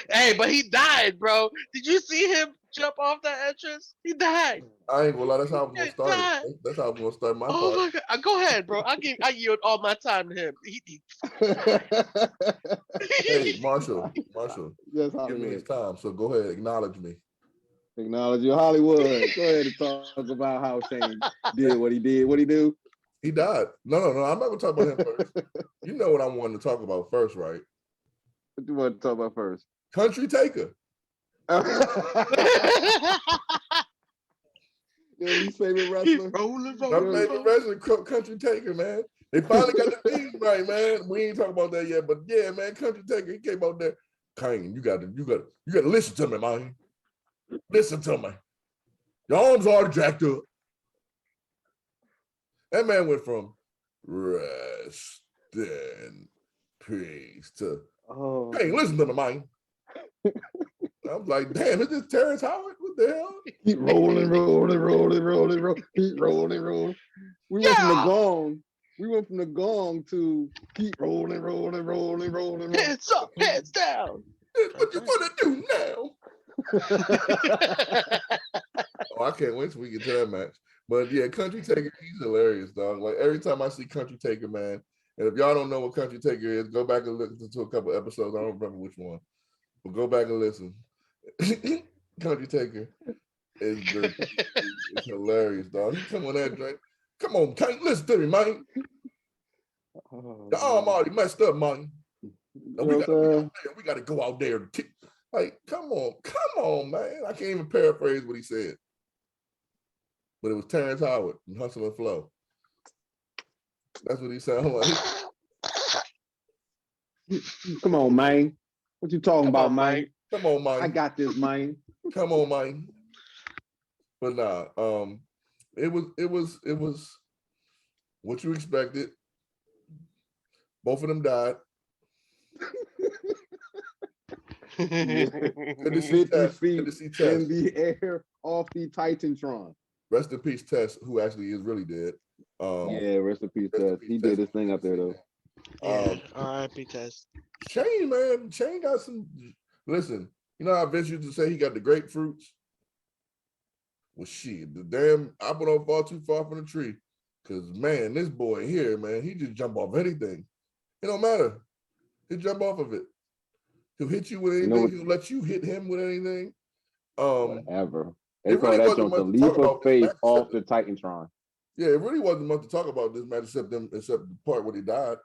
Hey, but he died, bro. Did you see him jump off that entrance? He died. I ain't gonna lie. That's how I'm He gonna start died. it. That's how I'm gonna start my Oh part. my god. Go ahead, bro. I yield all my time to him. Hey, Marshall. Yes, Give me his Hollywood. time. So go ahead, acknowledge me. Acknowledge you, Hollywood. Go ahead and talk about how Shane did what he did. What he do? He died. No. I'm not gonna talk about him first. You know what I wanted to talk about first, right? What you want to talk about first? Country Taker. Your least favorite wrestler? Rolling. My favorite wrestler, Country Taker, man. They finally got the theme right, man. We ain't talking about that yet, but yeah, man, Country Taker, he came out there. Kane, you gotta listen to me, man. Listen to me. Your arms are jacked up. That man went from rest in peace to Kane, listen to me, man. I was like, damn, is this Terrence Howard? What the hell? Keep rolling. Keep rolling. We went from the gong to keep rolling. Hands up, hands down. What you gonna do now? Oh, I can't wait till we get to that match. But yeah, Country Taker, he's hilarious, dog. Like every time I see Country Taker, man, and if y'all don't know what Country Taker is, go back and listen to a couple episodes. I don't remember which one, but go back and listen. Country Taker is hilarious, dog. He come on that drink. Come on, Tank, listen to me, man. The arm already messed up, man. We gotta go out there. Like, come on, man. I can't even paraphrase what he said. But it was Terrence Howard and Hustle and Flow. That's what he sounded like. Come on, man. What you talking about, man? Come on, man. I got this, man. Come on, man. But nah, it was what you expected. Both of them died. Good to see 50 Tess. feet Good to see Tess. in the air off the Titantron. Rest in peace, Tess, who actually is really dead. Yeah, rest in peace, Tess. He did his thing up there, though. R.I.P. Tess. Shane, man. Shane got some. Listen, you know how Vince used to say he got the grapefruits? Well, shit, the damn apple don't fall too far from the tree. Because, man, this boy here, man, he just jump off anything. It don't matter. He'll jump off of it. He'll hit you with anything. He'll let you hit him with anything. Whatever. They It call really that wasn't joint the much to talk leap of about. faith off the Titantron. Yeah, it really wasn't much to talk about this match except the part where he died.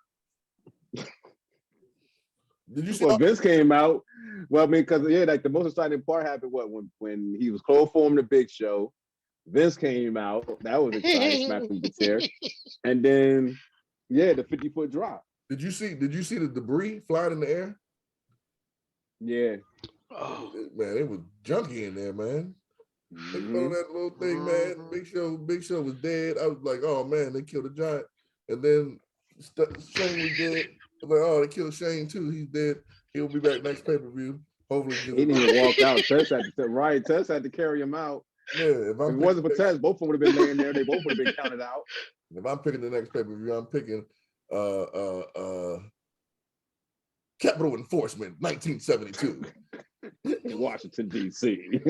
Did you see? Well, Vince came out. Well, I mean, because like the most exciting part happened when he was chloroforming the Big Show. Vince came out. That was exciting. Smacked him with the chair, and then the 50-foot drop. Did you see the debris flying in the air? Yeah. Oh. Man, it was junky in there, man. They put on that little thing, man. Big Show was dead. I was like, oh man, they killed a giant. And then Shane was dead. I was like, oh, they killed Shane too. He's dead. He'll be back next pay-per-view. Hopefully, he didn't even walk out. Tess had to carry him out. Yeah, if it wasn't for Tess, both of them would have been laying there. They both would have been counted out. If I'm picking the next pay-per-view, I'm picking Capital Enforcement 1972. Washington, D.C.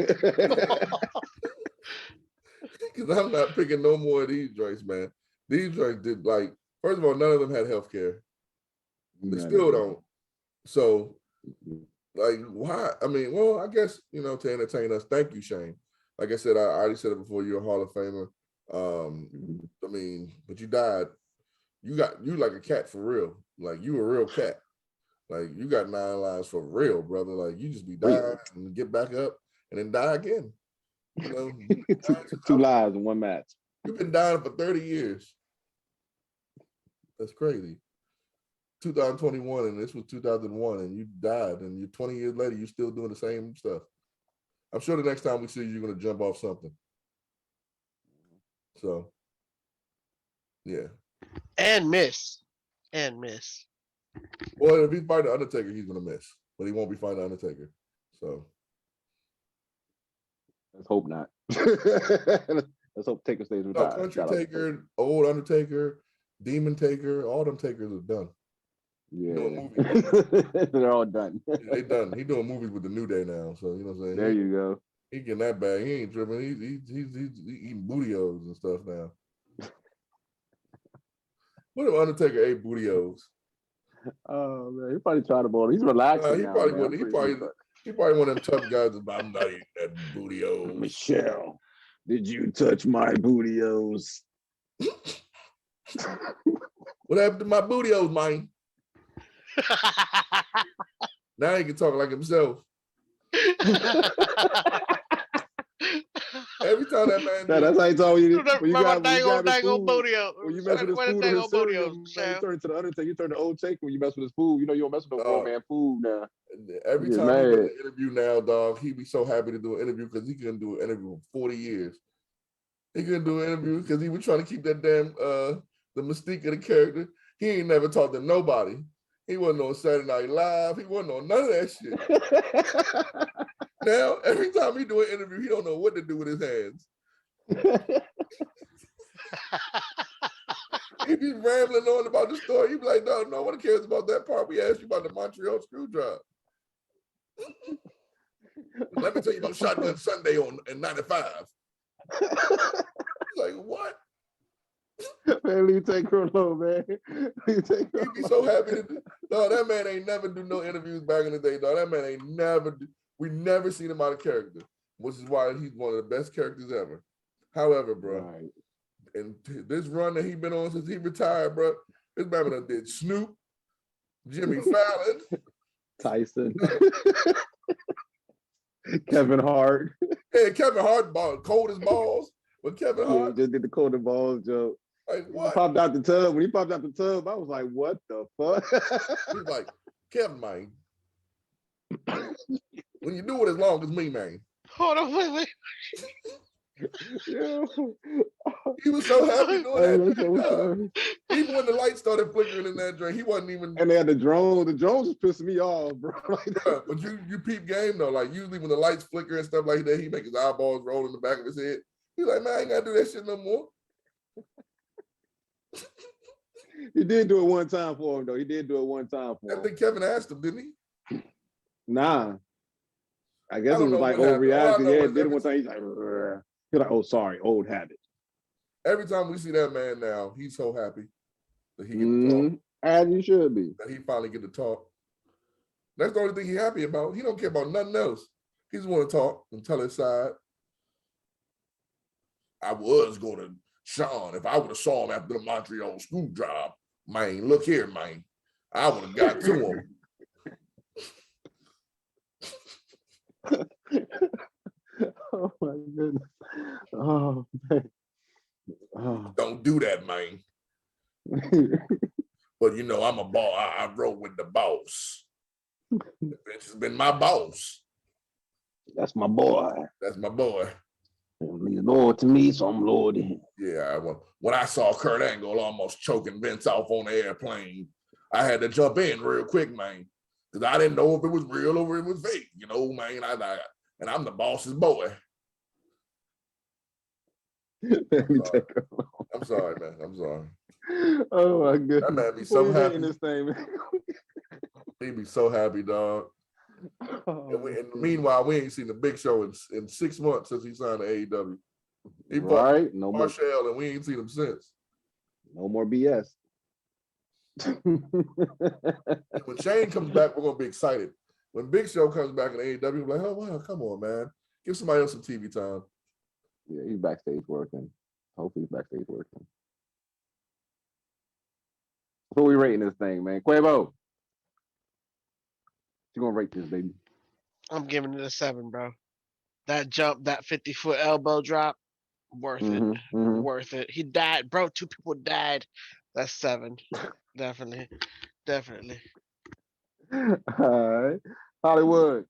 Because I'm not picking no more of these joints, man. These joints did like, first of all, none of them had health care. They still don't. So, like, why? I mean, well, I guess, you know, to entertain us. Thank you, Shane. Like I said, I already said it before, you're a Hall of Famer. I mean, but you died. You like a cat for real. Like, you a real cat. Like, you got 9 lives for real, brother. Like, you just be dying and get back up and then die again. You know, 2 lives in 1 match. You've been dying for 30 years. That's crazy. 2021 and this was 2001 and you died and you're 20 years later, you're still doing the same stuff. I'm sure the next time we see you, you're going to jump off something. So, yeah. And miss. Well, if he's fighting the Undertaker, he's going to miss. But he won't be fighting the Undertaker. So. Let's hope not. Let's hope Taker stays retired. Country Taker, old Undertaker, Demon Taker, all them Takers are done. Yeah. They're all done. They done. He doing movies with the New Day now. So, you know what I'm saying? There you go. He getting that bag. He ain't tripping. He's eating bootios and stuff now. What if Undertaker ate bootios? Oh man, he probably tried them all. He's relaxing now. He probably one of them tough guys. I'm not eating that bootios. Michelle, did you touch my bootios? What happened to my bootios, man? Now he can talk like himself. Every time that man, that's how he told you. When you got mess with his food, when you turn to the Undertaker, you turn to Old Taker when you mess with his food. You know you don't mess with no grown man food now. Every time he does an interview now, dog, he be so happy to do an interview because he couldn't do an interview for 40 years. He couldn't do an interview because he was trying to keep that damn the mystique of the character. He ain't never talked to nobody. He wasn't on Saturday Night Live. He wasn't on none of that shit. Now, every time he do an interview, he don't know what to do with his hands. He be rambling on about the story. He be like, no one cares about that part. We asked you about the Montreal Screwdriver. Let me tell you about Shotgun Sunday in 95. Like, what? Man, leave Taker alone, man. He'd be so happy to do. No, that man ain't never do no interviews back in the day, dog. That man ain't never do. We never seen him out of character, which is why he's one of the best characters ever. However, bro, and this run that he been on since he retired, bro, this man done did Snoop, Jimmy Fallon, Tyson, Kevin Hart. Yeah, Kevin Hart, cold as balls. But Kevin Hart just did the cold as balls joke. Like what? He popped out the tub. When he popped out the tub, I was like, "What the fuck?" He's like, Kevin, man. When you do it as long as me, man. Hold on, wait. Yeah. He was so happy doing that. Even when the lights started flickering in that drink, he wasn't even. And they had the drone. The drones was pissing me off, bro. Yeah, but you peep game though. Like usually when the lights flicker and stuff like that, he make his eyeballs roll in the back of his head. He's like, man, I ain't gotta do that shit no more. He did do it one time for him, though. He did do it one time for him. I think Kevin asked him, didn't he? Nah. I guess it was like overreacting. Yeah, did it one time. He's like, oh, sorry, old habit. Every time we see that man now, he's so happy that he get to talk. As you should be. That he finally get to talk. That's the only thing he's happy about. He don't care about nothing else. He just want to talk and tell his side. I was going to Sean if I would have saw him after the Montreal Screwdriver. Man, look here, man. I would have got to him. Oh my goodness. Oh man. Oh. Don't do that, man. But you know, I'm a boss. I roll with the boss. Vince has been my boss. That's my boy. That's my boy. He's loyal to me, so I'm loyal to him. Yeah, when I saw Kurt Angle almost choking Vince off on the airplane, I had to jump in real quick, man, because I didn't know if it was real or it was fake. You know, man, and I'm the boss's boy. I'm sorry, man. I'm sorry. Oh my goodness. That man be so happy. This thing, He be so happy, dog. Oh, and meanwhile, we ain't seen the Big Show in 6 months since he signed to AEW. He fought Right? No more, Marshall, and we ain't seen him since. no more BS. When Shane comes back, we're gonna be excited. When Big Show comes back in AEW, we're like, oh wow, come on, man. Give somebody else some TV time. Yeah, he's backstage working. Hopefully he's backstage working. Who we rating this thing, man? Quavo. You gonna rate this, baby? I'm giving it a 7, bro. That jump, that 50-foot elbow drop, worth it. Worth it. He died, bro. 2 people died. That's 7. Definitely. All right. Hollywood.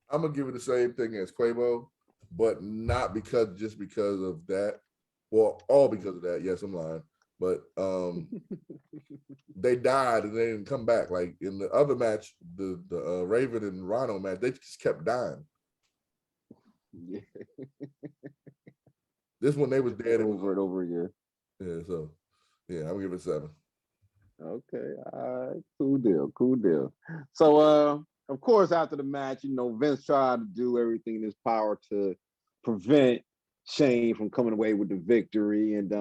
I'm gonna give it the same thing as Quavo, but not just because of that. Well, all because of that. Yes, I'm lying. But they died and they didn't come back. Like in the other match, the Raven and Rhino match, they just kept dying. Yeah. This one they was dead over and over again. Yeah, so yeah, I'm gonna give it 7. Okay, all right, cool deal. So of course after the match, Vince tried to do everything in his power to prevent Shane from coming away with the victory. And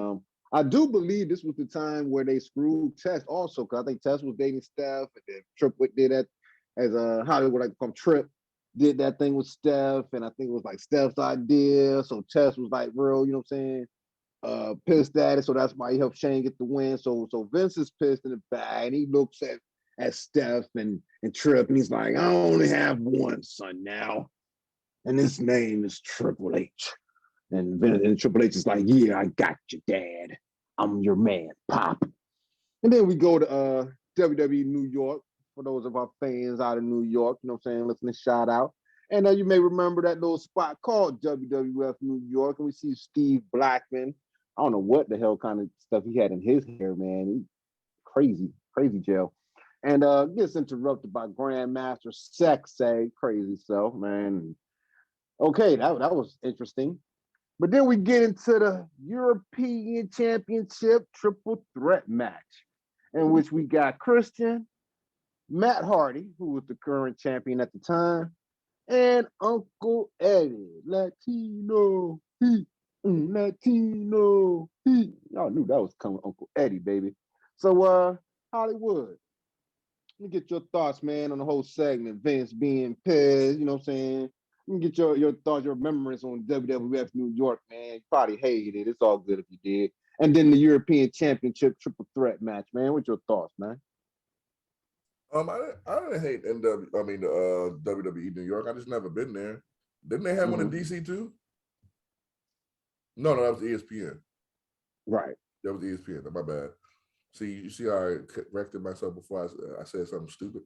I do believe this was the time where they screwed Test also, because I think Test was dating Steph, and then Triple did that as Hollywood, like from Trip, did that thing with Steph, and I think it was like Steph's idea. So Test was like real, pissed at it. So that's why he helped Shane get the win. So Vince is pissed in the back, and he looks at Steph and Trip, and he's like, I only have one son now, and his name is Triple H. And Triple H is like, yeah, I got you, Dad. I'm your man, Pop. And then we go to WWE New York, for those of our fans out of New York, listening, shout out. And you may remember that little spot called WWF New York, and we see Steve Blackman. I don't know what the hell kind of stuff he had in his hair, man. Crazy gel. And gets interrupted by Grandmaster Sexay, crazy self, man. Okay, that was interesting. But then we get into the European Championship triple threat match, in which we got Christian, Matt Hardy, who was the current champion at the time, and Uncle Eddie, Latino Heat, Latino Heat. Y'all knew that was coming, Uncle Eddie, baby. So, Hollywood, let me get your thoughts, man, on the whole segment. Vince being pissed, you know what I'm saying? Let me get your thoughts, your memories on WWF New York, man. You probably hated it. It's all good if you did. And then the European Championship triple threat match, man. What's your thoughts, man? I didn't hate WWE New York. I just never been there. Didn't they have one in DC too? No, that was ESPN. Right. That was ESPN. My bad. See, you see how I corrected myself before I said something stupid?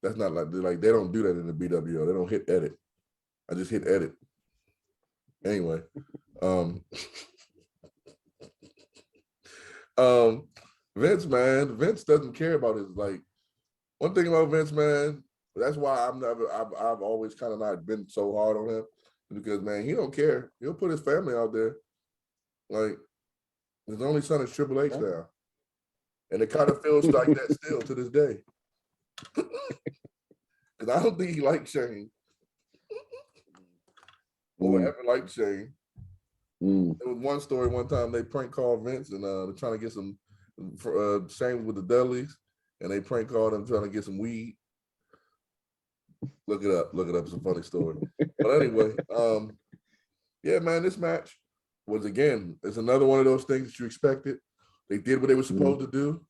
That's not like they don't do that in the BWO. They don't hit edit. I just hit edit. Anyway, Vince, man, Vince doesn't care about his, like, one thing about Vince, man, that's why I've always kind of not been so hard on him, because, man, he don't care. He'll put his family out there. Like, his only son is Triple H now. And it kind of feels like that still to this day. Because I don't think he likes Shane. Or ever liked Shane. There was one story one time they prank called Vince, and they're trying to get some Shane with the Dudleys, and they prank called him trying to get some weed. Look it up. It's a funny story. But anyway, yeah, man, this match was, again, it's another one of those things that you expected. They did what they were supposed to do.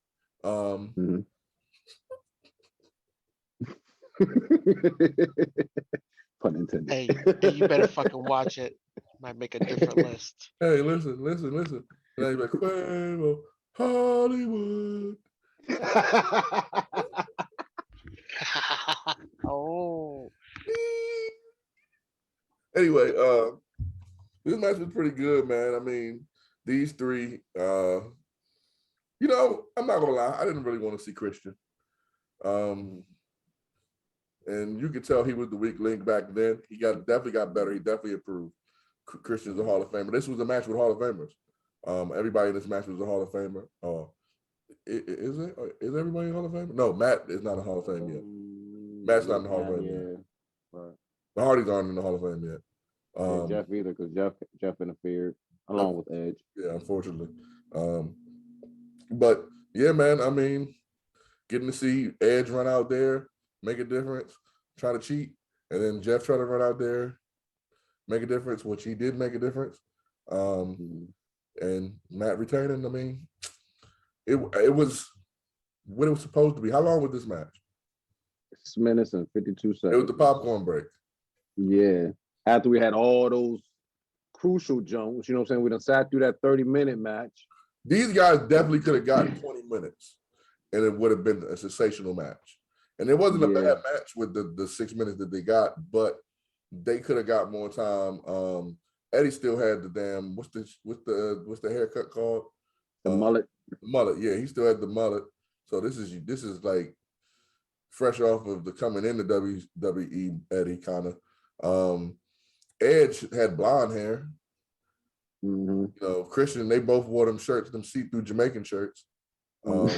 Pun intended. Hey, you better fucking watch it. Might make a different list. Hey, listen. Now you're like, Quavo, Hollywood. Oh. Anyway, this match was pretty good, man. I mean, these three, I'm not gonna lie, I didn't really want to see Christian. And you could tell he was the weak link back then. He definitely got better. He definitely improved. Christian's a Hall of Famer. This was a match with Hall of Famers. Everybody in this match was a Hall of Famer. Is it? Is everybody a Hall of Famer? No, Matt is not a Hall of Fame yet. Matt's not in the Hall of Fame yet. Right. The Hardys aren't in the Hall of Fame yet. Jeff either, because Jeff interfered along with Edge. Yeah, unfortunately. But yeah, man, I mean, getting to see Edge run out there, make a difference, try to cheat, and then Jeff try to run out there, make a difference, which he did make a difference. And Matt retaining, I mean, it was what it was supposed to be. How long was this match? 6 minutes and 52 seconds. It was the popcorn break. Yeah. After we had all those crucial jumps, you know what I'm saying? We done sat through that 30-minute match. These guys definitely could have gotten 20 minutes, and it would have been a sensational match. And it wasn't a bad match with the 6 minutes that they got, but they could have got more time. Eddie still had the damn what's the haircut called? The mullet. Mullet, yeah, he still had the mullet. So this is like fresh off of the coming into WWE Eddie kind of. Edge had blonde hair. You know, Christian, they both wore them shirts, them see-through Jamaican shirts. Hold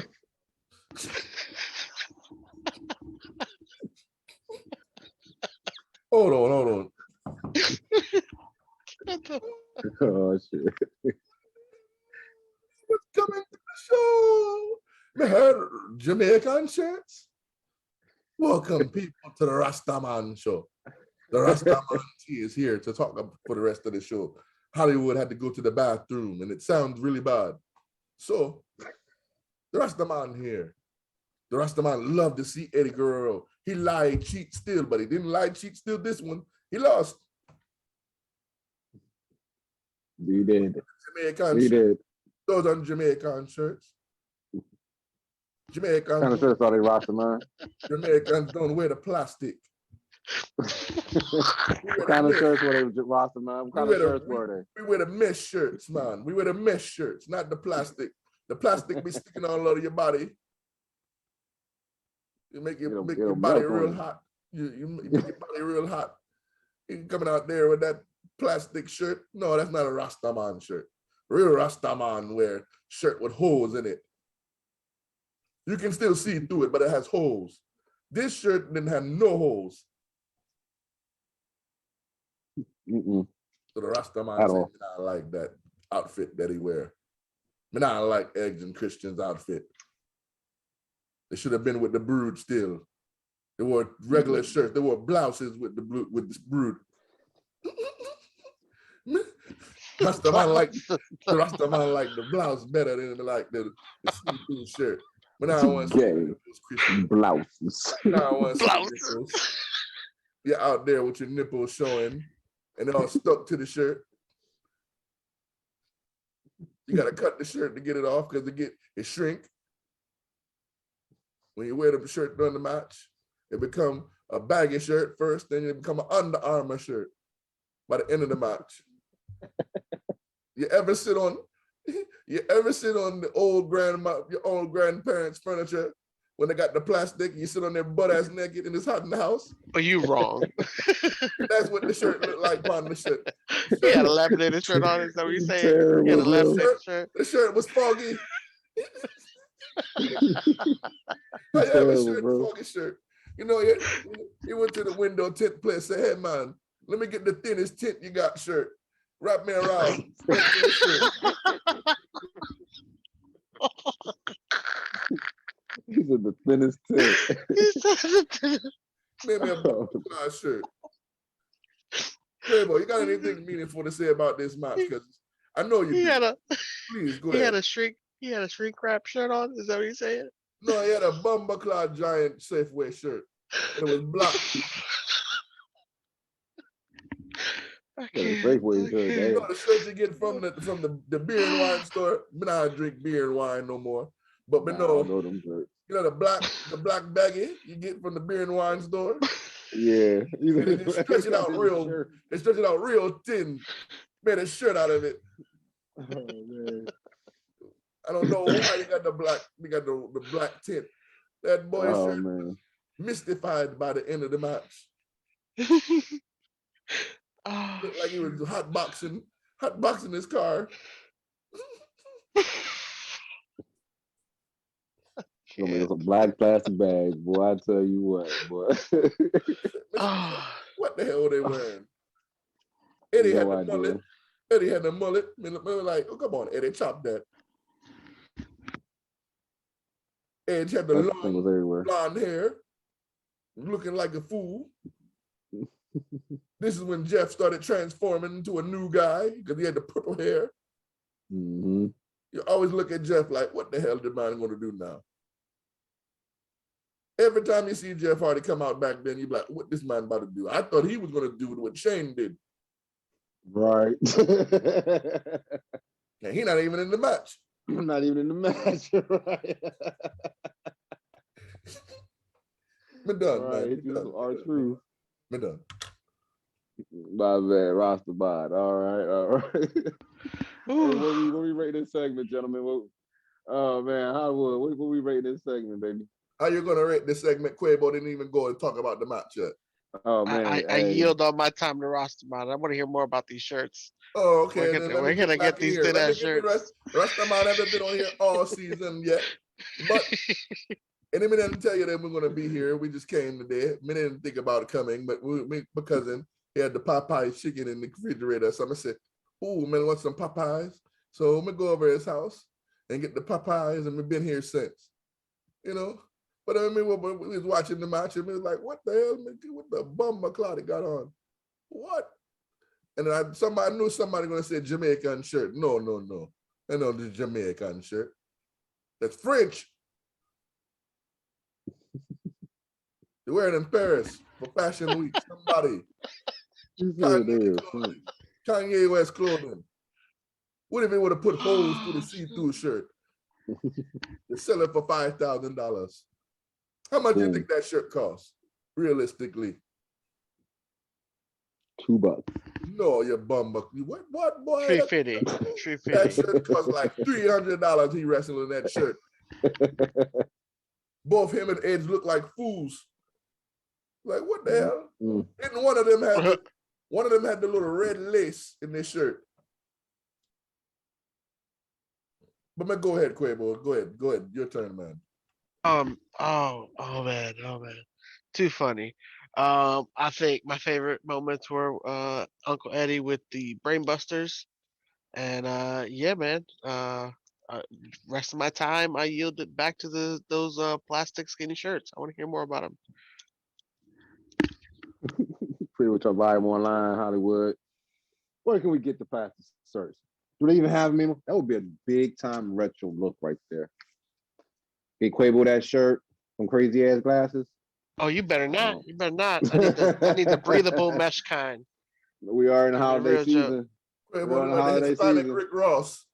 on. Oh shit. What's coming to the show? We had Jamaican shirts. Welcome people to the Rastaman show. The Rastaman T is here to talk for the rest of the show. Hollywood had to go to the bathroom and it sounds really bad. So the Rastaman here. The Rastaman loved to see Eddie Guerrero. He lied, cheat, steal, but he didn't lie, cheat, steal this one. He lost. He did. Jamaican He did. Those are Jamaican shirts. Jamaicans. What kind of shirts are they, Rastaman? Jamaicans don't wear the plastic. What kind of shirts were they, Rastaman? What kind of shirts were they? We wear the mesh shirts, man. We wear the mesh shirts, not the plastic. The plastic be sticking all over your body. You make your body real hot. You make your body real hot. You coming out there with that plastic shirt. No, that's not a Rastaman shirt. Real Rastaman wear shirt with holes in it. You can still see through it, but it has holes. This shirt didn't have no holes. So the Rastaman said, I like that outfit that he wear. I like Edge and Christian's outfit. They should have been with the brood still. They wore regular shirts. They wore blouses with this brood. Rastaman like the blouse better than like the see-through shirt. But now I want to see Christian blouses. Now I want to see nipples. You're out there with your nipples showing, and they're all stuck to the shirt. You gotta cut the shirt to get it off because it shrink. When you wear the shirt during the match, it become a baggy shirt first, then it become an Under Armour shirt by the end of the match. You ever sit on the your old grandparents' furniture when they got the plastic and you sit on their butt ass naked and it's hot in the house? Are you wrong? That's what the shirt looked like on the shirt. He had a laminated shirt on, is that what you're saying? He had a laminated shirt. The shirt was foggy. I have a shirt, foggy shirt. You know, he went to the window tint place, said, hey man, let me get the thinnest tint you got shirt. Wrap me around. He said the thinnest tint. Maybe a butterfly shirt. Quabo, you got anything meaningful to say about this match? Because I know you. Please go ahead. He had a shrink wrap shirt on. Is that what you're saying? No, he had a Bumbleclaw giant Safeway shirt. It was black. Safeway shirt. You know the shirts you get from the beer and wine store. I don't drink beer and wine no more. But no, you know the black baggie you get from the beer and wine store. Yeah, they stretch it out real. They stretch it out real thin. Made a shirt out of it. Oh man. I don't know why you got the black. We got the black tint. That boy shirt mystified by the end of the match. Looked like he was hot boxing his car. It's a black plastic bag, boy. I tell you what, boy. What the hell are they wearing? Eddie had No the idea. mullet. Eddie had the mullet. We were like, oh, come on, Eddie, chop that. Edge had the That long thing was everywhere. blonde hair, looking like a fool. This is when Jeff started transforming into a new guy because he had the purple hair. Mm-hmm. You always look at Jeff like, what the hell is the man going to do now? Every time you see Jeff Hardy come out back then, you're like, what this man about to do? I thought he was going to do what Shane did. Right. And he's not even in the match. Not even in the match. Right. Me done, Right. man. You some R-Truth. Me done. My bad, roster bod. All right. Hey, what we rate this segment, gentlemen? Oh man, Hollywood. What we rate this segment, baby? How you gonna rate this segment? Quavo didn't even go and talk about the match yet. Oh man, I yield all my time to roster mod. I want to hear more about these shirts. Oh, okay. We're gonna get these to that shirts. Rastaman haven't been on here all season yet, but and then we didn't tell you that we're gonna be here. We just came today. We didn't think about it coming, but my cousin, he had the Popeyes chicken in the refrigerator. So I said, "Oh man, want some Popeyes?" So I'm gonna go over to his house and get the Popeyes, and we've been here since, you know. But I mean, we was watching the match, and we was like, "What the hell? What the bum McCloud got on? What?" And then I knew somebody gonna say Jamaican shirt. No. I know the Jamaican shirt. That's French. They wear it in Paris for Fashion Week. Somebody. Kanye West clothing. What if he would have put holes through the see-through shirt? They sell it for $5,000. How much do you think that shirt costs, realistically? $2. No, you bum. What boy? $350. That shirt cost like $300. He wrestled in that shirt. Both him and Edge look like fools. Like, what the hell? And one of them had the little red lace in their shirt. But man, go ahead, Quavo. Go ahead. Your turn, man. Oh man. Too funny. I think my favorite moments were Uncle Eddie with the brain busters. And yeah, man. Rest of my time I yielded back to those plastic skinny shirts. I want to hear more about them. Pretty much our vibe online, Hollywood. Where can we get the plastic shirts? Do they even have them anymore? That would be a big time retro look right there. Get Quavo that shirt, some crazy ass glasses. Oh, you better not. You better not. I need the breathable mesh kind. We are in the holiday season. Quavo in the holiday season. Rick Ross.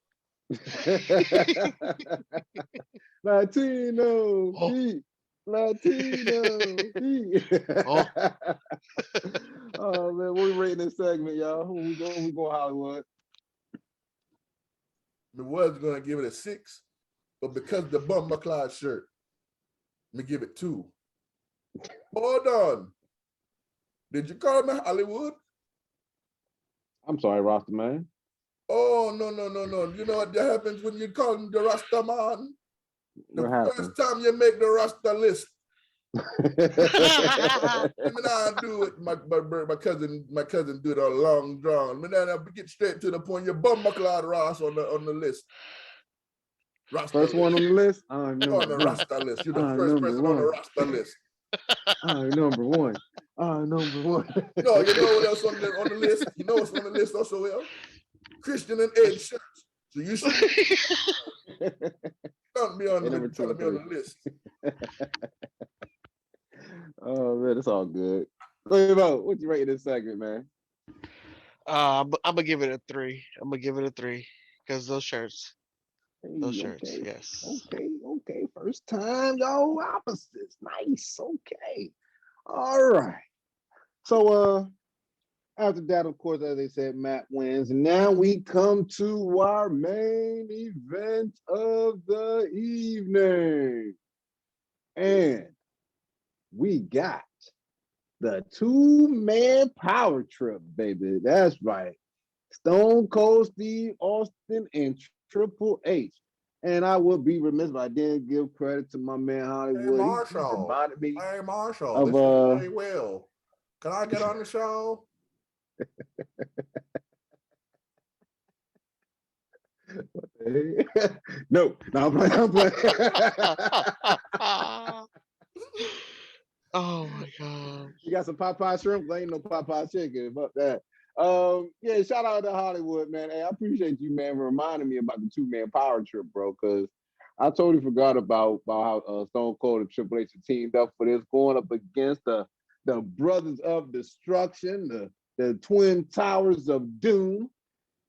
Latino heat. Oh. Oh man, what we rating this segment, y'all? Who we go Hollywood? I was gonna give it a 6, but because the bum McCloud shirt, let me give it 2. Hold on. Did you call me Hollywood? I'm sorry, Rasta man. Oh no. You know what happens when you call him the Rasta man? The first time you make the Rasta list. I mean, I do it. My cousin do it a long draw. I mean, I get straight to the point. You bum McCloud Ross on the list. Rasta first list. One on the list. On the Rasta list. You're the first person on the Rasta list. Number one. Number one. No, you know what else on the list? You know what's on the list also, well? Christian and Ed shirts. So you should not be on the list. Oh man, it's all good. What you rating this segment, man? I'm gonna give it a 3. I'm gonna give it a 3 because those shirts. Shirts, yes. Okay. First time, y'all opposites. Nice. Okay. All right. So after that, of course, as they said, Matt wins. And now we come to our main event of the evening. And we got the 2-man power trip, baby. That's right. Stone Cold Steve Austin and Triple H. And I would be remiss if I didn't give credit to my man Hollywood. Hey, Marshall. Hey, Marshall. This is very well. Can I get on the show? What the heck? No, I'm playing. Oh my god. You got some Popeye shrimp? There ain't no Popeye chicken. Fuck that. Yeah, shout out to Hollywood, man. Hey, I appreciate you, man, for reminding me about the two-man power trip, bro, because I totally forgot about how Stone Cold and Triple H teamed up for this, going up against the Brothers of Destruction, the Twin Towers of Doom,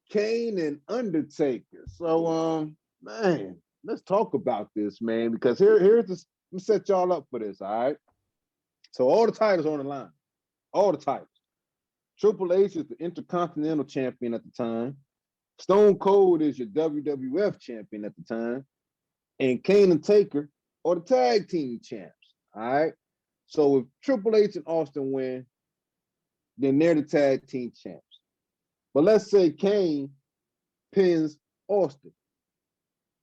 Kane and Undertaker. So, man, let's talk about this, man, because here's this. Let me set y'all up for this, all right? So all the titles on the line, all the titles. Triple H is the Intercontinental Champion at the time. Stone Cold is your WWF Champion at the time. And Kane and Taker are the tag team champs, all right? So if Triple H and Austin win, then they're the tag team champs. But let's say Kane pins Austin.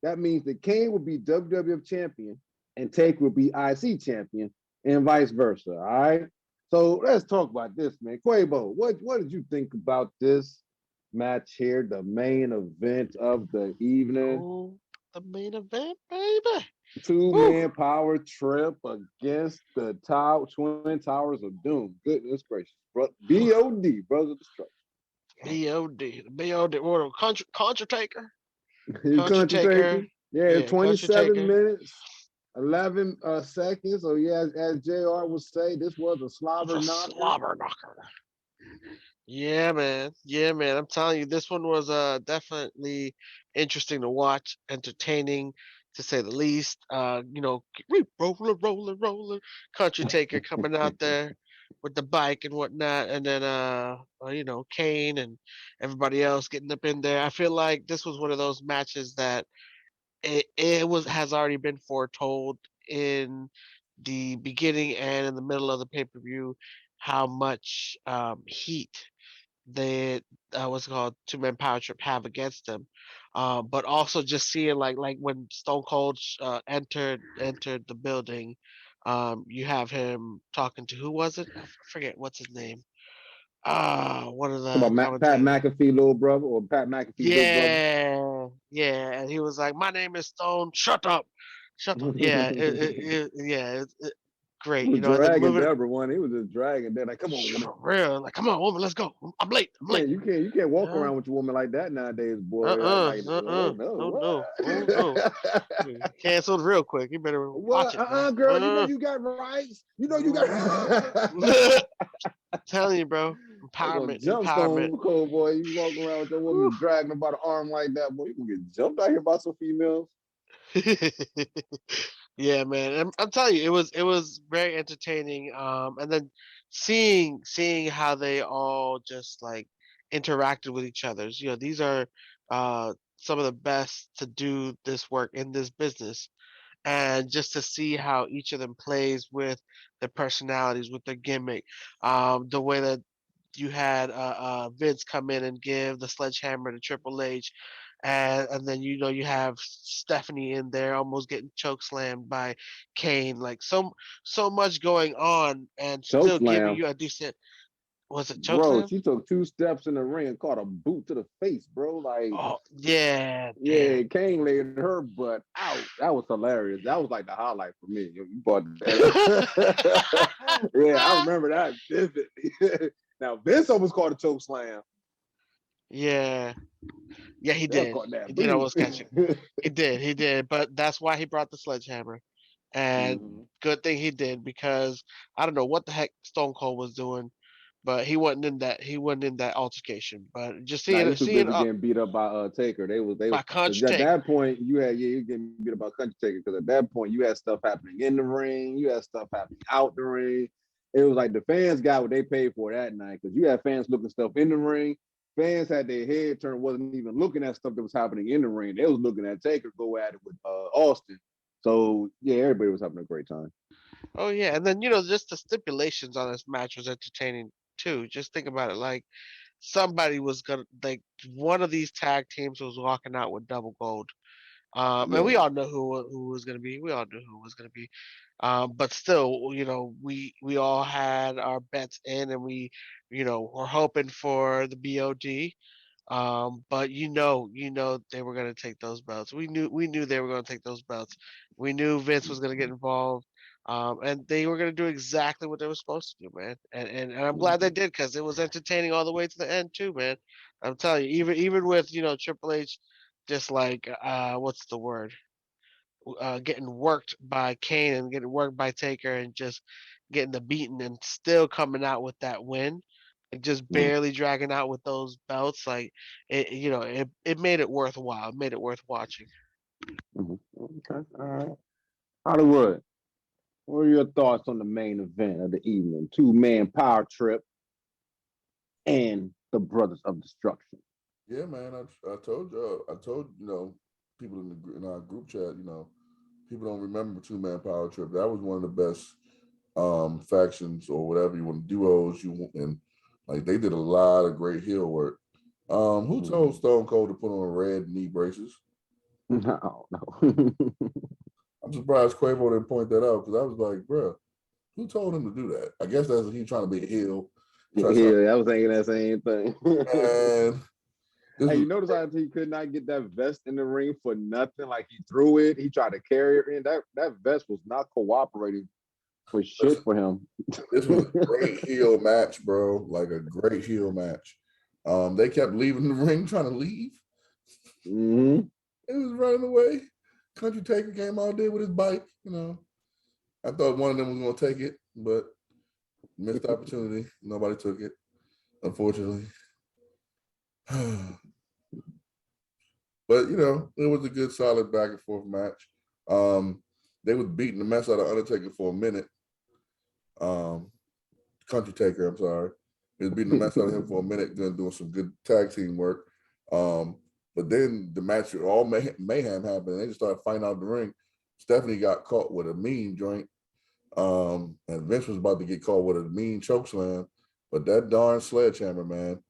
That means that Kane will be WWF champion and Taker will be IC champion and vice versa, all right? So let's talk about this, man. Quabo, what did you think about this match here, the main event of the evening? Oh, the main event, baby. Two-man power trip against the Twin Towers of Doom. Goodness gracious. B.O.D., Brothers of Destruction. B.O.D. What, Contra Taker? Country Taker. Yeah, 27 Taker. minutes, 11 seconds. So yeah, as JR would say, this was a slobber knocker. Slobber knocker. Yeah, man. Yeah, man. I'm telling you, this one was definitely interesting to watch, entertaining to say the least. Roller, Country Taker coming out there with the bike and whatnot, and then Kane and everybody else getting up in there. I feel like this was one of those matches that has already been foretold in the beginning and in the middle of the pay-per-view how much heat the what's it called two-man power trip have against them, but also just seeing like when Stone Cold entered the building, you have him talking to, who was it? I forget what's his name. One of the About Pat McAfee little brother or Pat McAfee big brother. Yeah, and he was like, "My name is Stone. Shut up." Yeah, great. He was You know, and then dragging moving. everyone. He was just dragging. They're like, "Come on, woman." For real, like, come on, woman, let's go. I'm late. You can't walk around with your woman like that nowadays, boy. No. Canceled real quick. You better watch it. Girl, you know you got rights. You know you got. I'm telling you, bro. Empowerment. Stone Cold, boy. You walk around with that woman dragging her by the arm like that, boy. You gonna get jumped out here by some females. Yeah, man. I'm telling you, it was very entertaining. And then seeing how they all just like interacted with each other. You know, these are some of the best to do this work in this business. And just to see how each of them plays with their personalities, with their gimmick, the way that you had Vince come in and give the sledgehammer to Triple H, and then you have Stephanie in there almost getting choke slammed by Kane, like so much going on, and still giving you a decent. Was it choke Bro, slam? she took 2 steps in the ring and caught a boot to the face, bro. Like, oh yeah, Kane laid her butt out. That was hilarious. That was like the highlight for me. You brought that. Yeah, I remember that vividly. Now Vince almost caught a choke slam. Yeah, he did. He did almost catch it. He did. But that's why he brought the sledgehammer. And good thing he did, because I don't know what the heck Stone Cold was doing, but he wasn't in that altercation. But just seeing getting beat up by Taker. They was by Country Taker. At that point you getting beat up by Country Taker, because at that point you had stuff happening in the ring, you had stuff happening out the ring. It was like the fans got what they paid for that night, because you had fans looking stuff in the ring. Fans had their head turned, wasn't even looking at stuff that was happening in the ring. They was looking at Taker go at it with Austin. So yeah, everybody was having a great time. Oh yeah, and then just the stipulations on this match was entertaining too. Just think about it, like somebody was gonna, like, one of these tag teams was walking out with double gold, And we all know who was going to be. We all knew who was going to be. But still, we all had our bets in, and we, were hoping for the BOD. But they were going to take those belts. We knew they were going to take those belts. We knew Vince was going to get involved. And they were going to do exactly what they were supposed to do, man. And I'm glad they did, because it was entertaining all the way to the end too, man. I'm telling you, even with Triple H, just like what's the word? Getting worked by Kane and getting worked by Taker and just getting the beating and still coming out with that win, like just barely dragging out with those belts. Like it made it worthwhile. It made it worth watching. Okay, all right. Hollywood, what are your thoughts on the main event of the evening? Two-man power trip and the Brothers of Destruction. Yeah, man. I told people in our group chat, people don't remember two-man power trip. That was one of the best factions, or whatever you want, duos and like they did a lot of great heel work. Who told Stone Cold to put on red knee braces? No. I'm surprised Quavo didn't point that out, because I was like, bro, who told him to do that? I guess that's he trying to be a heel. Yeah, I was thinking that same thing. And hey, you notice how he could not get that vest in the ring for nothing? Like he threw it, he tried to carry it in. That vest was not cooperating for shit for him. This was a great heel match, bro. Like a great heel match. They kept leaving the ring, trying to leave. Mm-hmm. It was running away. Country Taker came out there with his bike. I thought one of them was gonna take it, but missed opportunity. Nobody took it, unfortunately. But it was a good, solid back and forth match. They was beating the mess out of Undertaker for a minute. Country Taker, I'm sorry. He was beating the mess out of him for a minute, doing some good tag team work. But then the match, all mayhem happened. They just started fighting out the ring. Stephanie got caught with a mean joint. And Vince was about to get caught with a mean choke slam. But that darn sledgehammer, man.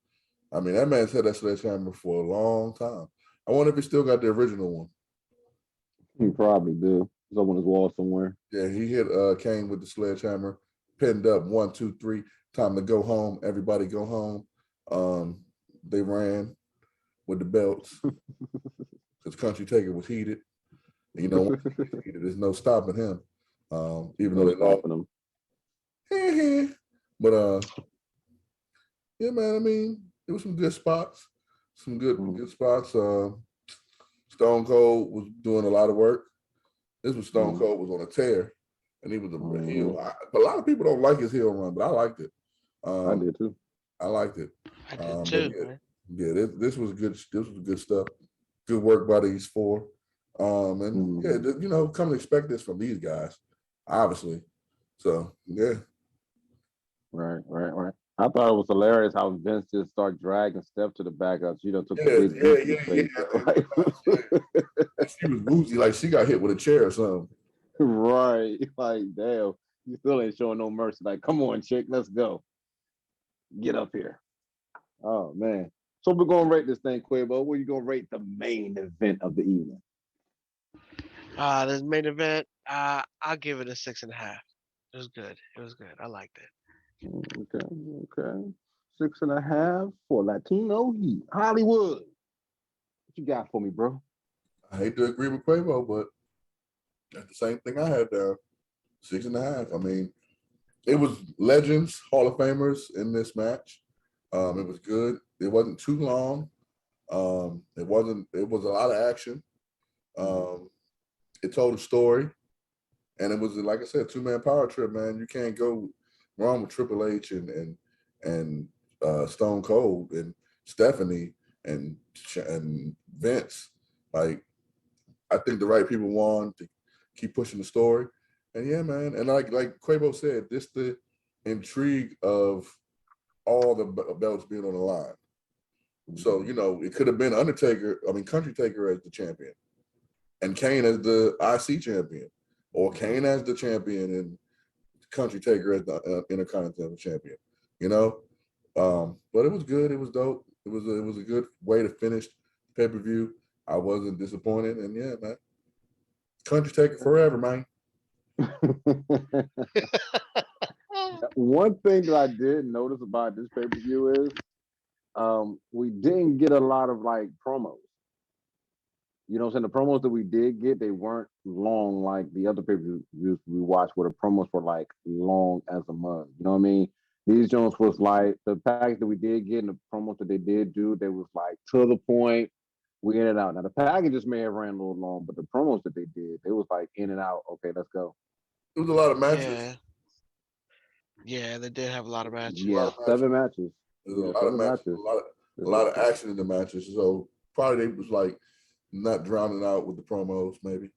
I mean, that man's had that sledgehammer for a long time. I wonder if he still got the original one. He probably do. It's up on his wall somewhere. Yeah, he hit Kane with the sledgehammer, pinned up 1, 2, 3. Time to go home. Everybody go home. They ran with the belts because Country Taker was heated. And there's no stopping him. Even though they lost him. But yeah, man. I mean, it was some good spots. Some good spots. Stone Cold was doing a lot of work. This was Stone Cold was on a tear, and he was a heel. A lot of people don't like his heel run, but I liked it. I did too. I liked it. I did too. This was good. This was good stuff. Good work by these four. And come to expect this from these guys, obviously. So yeah. Right. I thought it was hilarious how Vince just started dragging Steph to the back up. She took the big She was woozy, like she got hit with a chair or something. Right. Like, damn, you still ain't showing no mercy. Like, come on, chick, let's go. Get up here. Oh, man. So we're going to rate this thing, Quavo. What are you going to rate the main event of the evening? This main event, I'll give it a 6.5. It was good. I liked it. Okay. 6.5 for Latino Heat. Hollywood. What you got for me, bro? I hate to agree with Quavo, but that's the same thing I had down. 6.5. I mean, it was legends, Hall of Famers in this match. It was good. It wasn't too long. It was a lot of action. It told a story. And it was, like I said, two-man power trip, man. You can't go wrong with Triple H and Stone Cold and Stephanie and Vince. Like, I think the right people won to keep pushing the story. And yeah, man. And like Quavo said, this the intrigue of all the belts being on the line. So, it could have been Country Taker as the champion and Kane as the IC champion, or Kane as the champion and Country Taker as the Intercontinental champion, But it was good. It was dope. It was a good way to finish pay-per-view. I wasn't disappointed, and yeah, man, country taking forever, man. One thing that I did notice about this pay-per-view is we didn't get a lot of like promos. You know what I'm saying? The promos that we did get, they weren't long like the other pay-per-views we watched where the promos were like long as a mug. You know what I mean? These Jones was like the package that we did get and the promos that they did do, they was like to the point. We in and out. Now the packages may have ran a little long, but the promos that they did, they was like in and out. Okay, let's go. It was a lot of matches. Yeah. Yeah, they did have a lot of matches. Yeah, 7 matches. There's a lot of matches. A lot of action in the matches. So probably they was like not drowning out with the promos, maybe.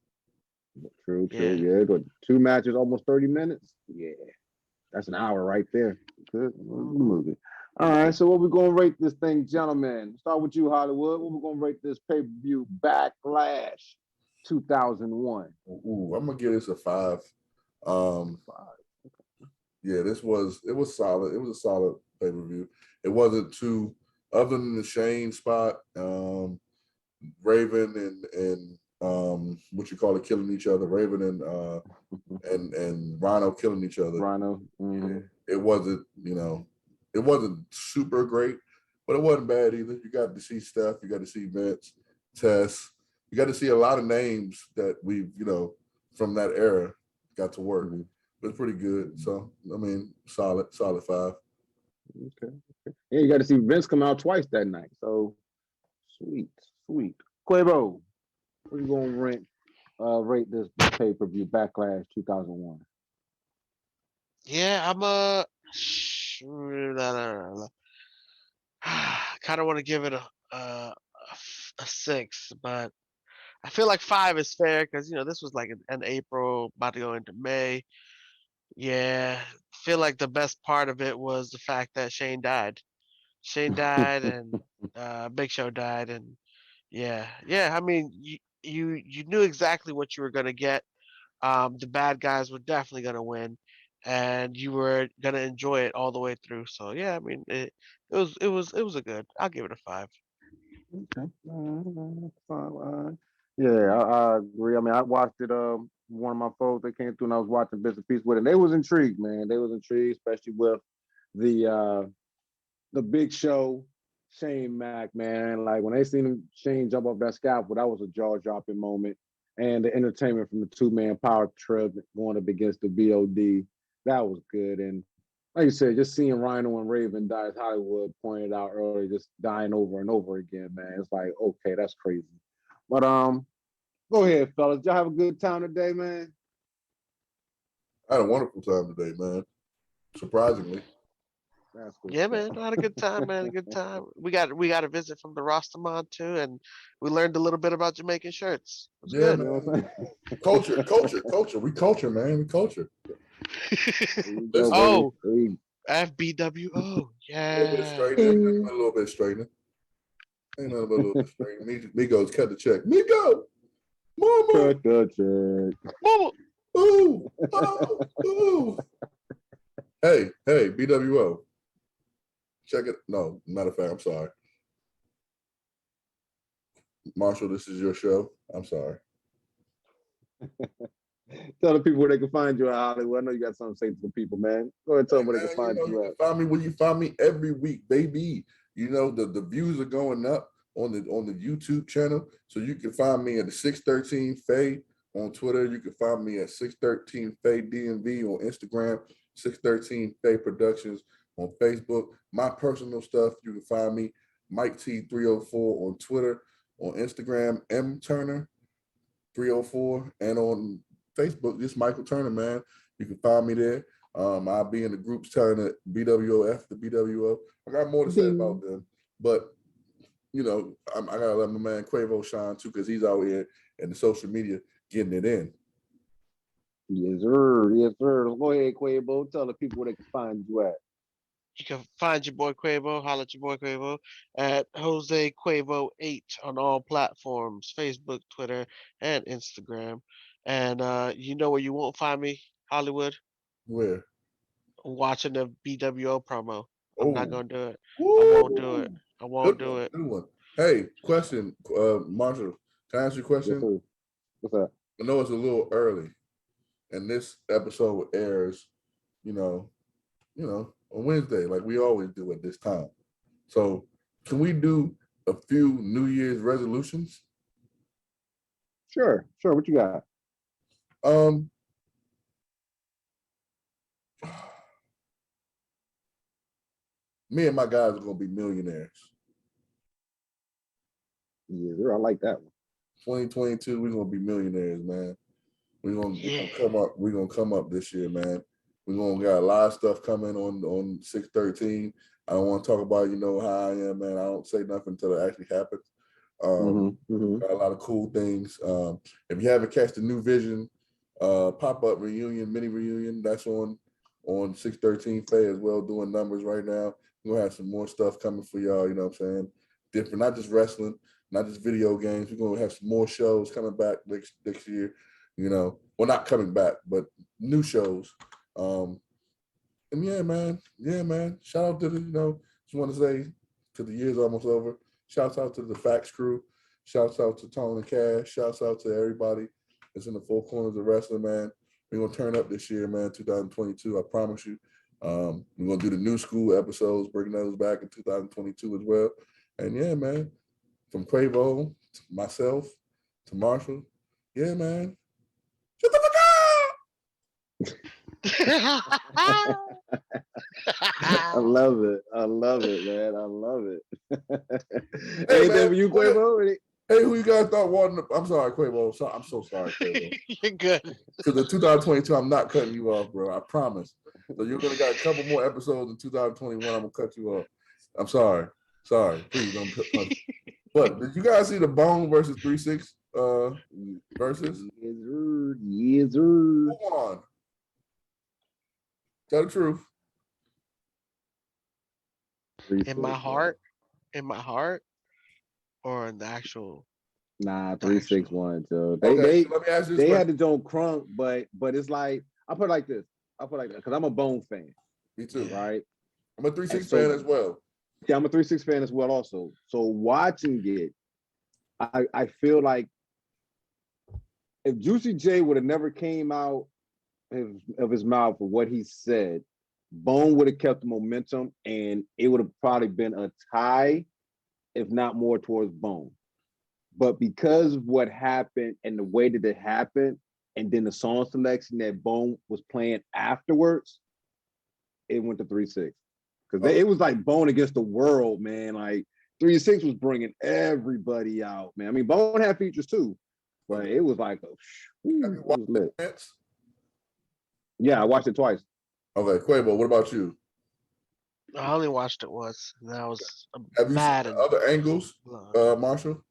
True. Yeah, but 2 matches, almost 30 minutes. Yeah, that's an hour right there. Good movie. All right, so what we gonna rate this thing, gentlemen? Start with you, Hollywood. What we gonna rate this pay-per-view Backlash 2001? Ooh, I'm gonna give this a 5. 5. Yeah, it was solid. It was a solid pay-per-view. It wasn't too, other than the Shane spot, Raven and what you call it, killing each other. Raven and Rhino killing each other. Rhino. Mm-hmm. It wasn't, it wasn't super great, but it wasn't bad either. You got to see Steph, you got to see Vince, Tess, you got to see a lot of names that we've, from that era got to work. Mm-hmm. But it's pretty good. So I mean, solid 5. Okay. Yeah, you got to see Vince come out twice that night. So sweet. Quabo, what are you gonna rate this pay-per-view Backlash 2001? Yeah, I'm kind of want to give it a 6, but I feel like 5 is fair because this was like in April, about to go into May. Yeah, feel like the best part of it was the fact that Shane died. And Big Show died, and yeah. I mean, you knew exactly what you were gonna get. The bad guys were definitely gonna win, and you were gonna enjoy it all the way through. So yeah, I mean, it was a good. I'll give it a 5. Okay. Yeah, I agree. I mean, I watched it. One of my folks that came through, and I was watching bits and pieces with it. And they was intrigued, man. They was intrigued, especially with the Big Show, Shane Mack, man. Like when they seen Shane jump off that scaffold, that was a jaw dropping moment. And the entertainment from the 2-man power trip going up against the BOD, that was good. And like you said, just seeing Rhino and Raven die, as Hollywood pointed out earlier, just dying over and over again, man. It's like, okay, that's crazy. But go ahead, fellas. Y'all have a good time today, man. I had a wonderful time today, man. Surprisingly. Yeah, man, I had a good time, man. A good time. We got a visit from the Rostamon too, and we learned a little bit about Jamaican shirts. It was good. Man. Culture. We culture, man. We culture. Oh, FBWO. Yeah. A little bit straightening. Ain't nothing but a little bit straightening. Migos cut the check. Migo! Mama! Cut the check. Mama! Ooh! Oh! Ooh! Hey, BWO. Check it. No, matter of fact, I'm sorry. Marshall, this is your show. I'm sorry. Tell the people where they can find you at Hollywood. I know you got something to say to the people, man. Go ahead and tell them where they can find you at. Find me where you find me every week, baby. The views are going up on the YouTube channel. So you can find me at the 613 Faye on Twitter. You can find me at 613 Faye DMV on Instagram, 613 Faye Productions on Facebook. My personal stuff, you can find me Mike T304 on Twitter, on Instagram, M Turner 304, and on Facebook, just Michael Turner, man. You can find me there. I'll be in the groups telling it BWOF, the BWO. I got more to say about them, but I gotta let my man Quavo shine too, because he's out here in the social media getting it in. Yes, sir. Go ahead, Quavo. Tell the people where they can find you at. You can find your boy Quavo, holla at your boy Quavo at Jose Quavo 8 on all platforms, Facebook, Twitter, and Instagram. And you know where you won't find me, Hollywood? Where? Watching the BWO promo. I'm not gonna do it. Woo! I won't do it. I won't do it. Good one. Hey, question, Marshall. Can I ask you a question? Yes, sir. What's that? I know it's a little early, and this episode airs, you know, on Wednesday, like we always do at this time. So, can we do a few New Year's resolutions? Sure. What you got? Um, me and my guys are gonna be millionaires. Yeah, I like that one. 2022, we're gonna be millionaires, man. We're gonna come up. We're gonna come up this year, man. We're gonna got a lot of stuff coming on 6/13. I don't want to talk about, how I am, man. I don't say nothing until it actually happens. Got a lot of cool things. If you haven't catch the New Vision pop-up reunion, mini reunion, that's on 6/13 Faye as well, doing numbers right now. We're gonna have some more stuff coming for y'all, you know what I'm saying? Different, not just wrestling, not just video games. We're gonna have some more shows coming back next year, well, not coming back, but new shows. And yeah, man. Shout out to just want to say, to the year's almost over. Shouts out to the Facts crew. Shouts out to Tone and Cash. Shouts out to everybody that's in the four corners of wrestling, man. We're gonna turn up this year, man. 2022. I promise you. We're gonna do the new school episodes, bringing those back in 2022 as well. And yeah, man. From Quavo to myself to Marshall. Yeah, man. Shut the fuck up! I love it, man. I love it. Hey, Anything man, for you, Quavo? Hey, who you guys thought won? I'm sorry, Quavo. I'm so sorry, Quavo. You're good. Because the 2022, I'm not cutting you off, bro. I promise. So you're gonna got a couple more episodes in 2021. I'm gonna cut you off. I'm sorry. Please don't put. But did you guys see the Bone versus 3-6 versus? Yes, sir. Come on. Tell the truth. In my heart, or in the actual. Nah, 3-6-1. So Okay, they so let me ask you this they question. had to don't crunk, but it's like I put it like this because I'm a Bone fan. Me too. Right? I'm a 3-6 fan as well. Yeah, I'm a 3-6 fan as well also. So watching it, I feel like if Juicy J would have never came out of his mouth for what he said, Bone would have kept the momentum and it would have probably been a tie, if not more towards Bone. But because of what happened and the way that it happened, and then the song selection that Bone was playing afterwards, it went to 3-6. Because it was like Bone against the world, man. Like 3-6 was bringing everybody out, man. I mean, Bone had features too, but it was like, it was lit. Yeah, I watched it twice. Okay, Quavo, what about you? I only watched it once. And that was Have you mad. seen other angles, Marshall?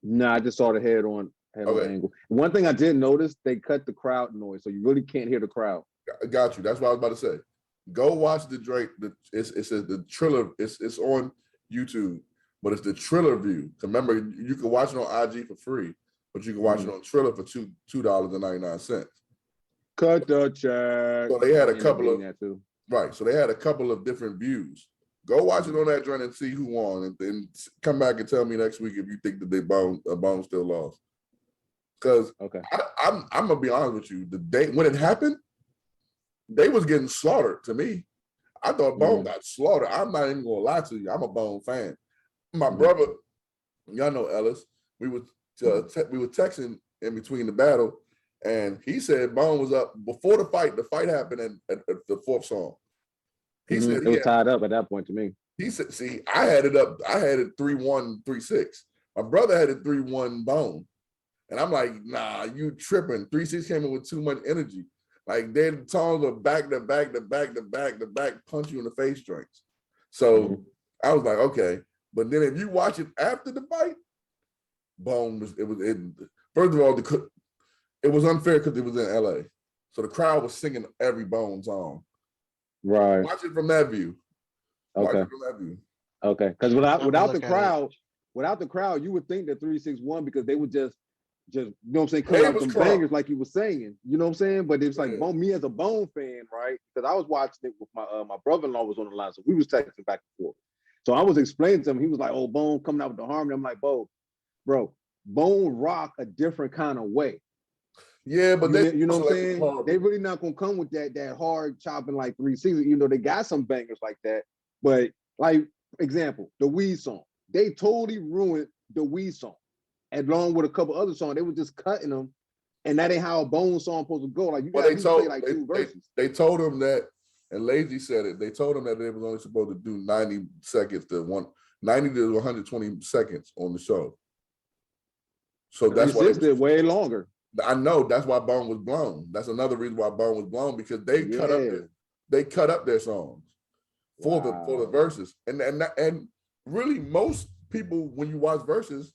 No, I just saw the head on angle. One thing I did notice, they cut the crowd noise, so you really can't hear the crowd. I got you. That's what I was about to say. Go watch the Drake. It's the Triller. It's on YouTube, but it's the Triller view. Remember, you can watch it on IG for free, but you can watch it on Triller for $2.99. Cut the check. So they had a couple of right. So they had a couple of different views. Go watch it on that joint and see who won, and then come back and tell me next week if you think that Bone still lost. Because I'm gonna be honest with you, the day when it happened, they was getting slaughtered to me. I thought Bone got slaughtered. I'm not even gonna lie to you. I'm a Bone fan. My brother, y'all know Ellis. We were texting in between the battle, and he said Bone was up before the fight. The fight happened at the fourth song. He said it was tied up at that point to me. He said, "See, I had it up. I had it 3-1, 3-6. My brother had it 3-1 Bone." And I'm like, nah, you tripping. 3-6 came in with too much energy. Like their tones are back to back, punch you in the face joints. So I was like, okay. But then if you watch it after the fight, Bone first of all, it was unfair because it was in LA. So the crowd was singing every Bone song. Right. Watch it from that view. Okay. Okay. Because without the crowd, you would think that 3-6 won because they would just you know what I'm saying, cut out some bangers like you were saying. You know what I'm saying? But it's like Bone, me as a Bone fan, right? Because I was watching it with my brother-in-law was on the line, so we was texting back and forth. So I was explaining to him, he was like, "Oh, Bone coming out with the harmony." I'm like, bro, Bone rock a different kind of way. Yeah, but you know what I'm saying? They really not gonna come with that hard chopping like 3 seasons. You know, they got some bangers like that, but like example, the Wwe song. They totally ruined the Wwe song, along with a couple other songs. They were just cutting them, and that ain't how a Bone song supposed to go. Like you got to play like 2 verses. They told him that, and Lazy said it. They told him that they was only supposed to do 90 seconds to 90 to 120 seconds on the show. So that's why they did way longer. I know that's why Bone was blown. That's another reason why Bone was blown, because they cut up their songs for the verses. And really most people, when you watch verses,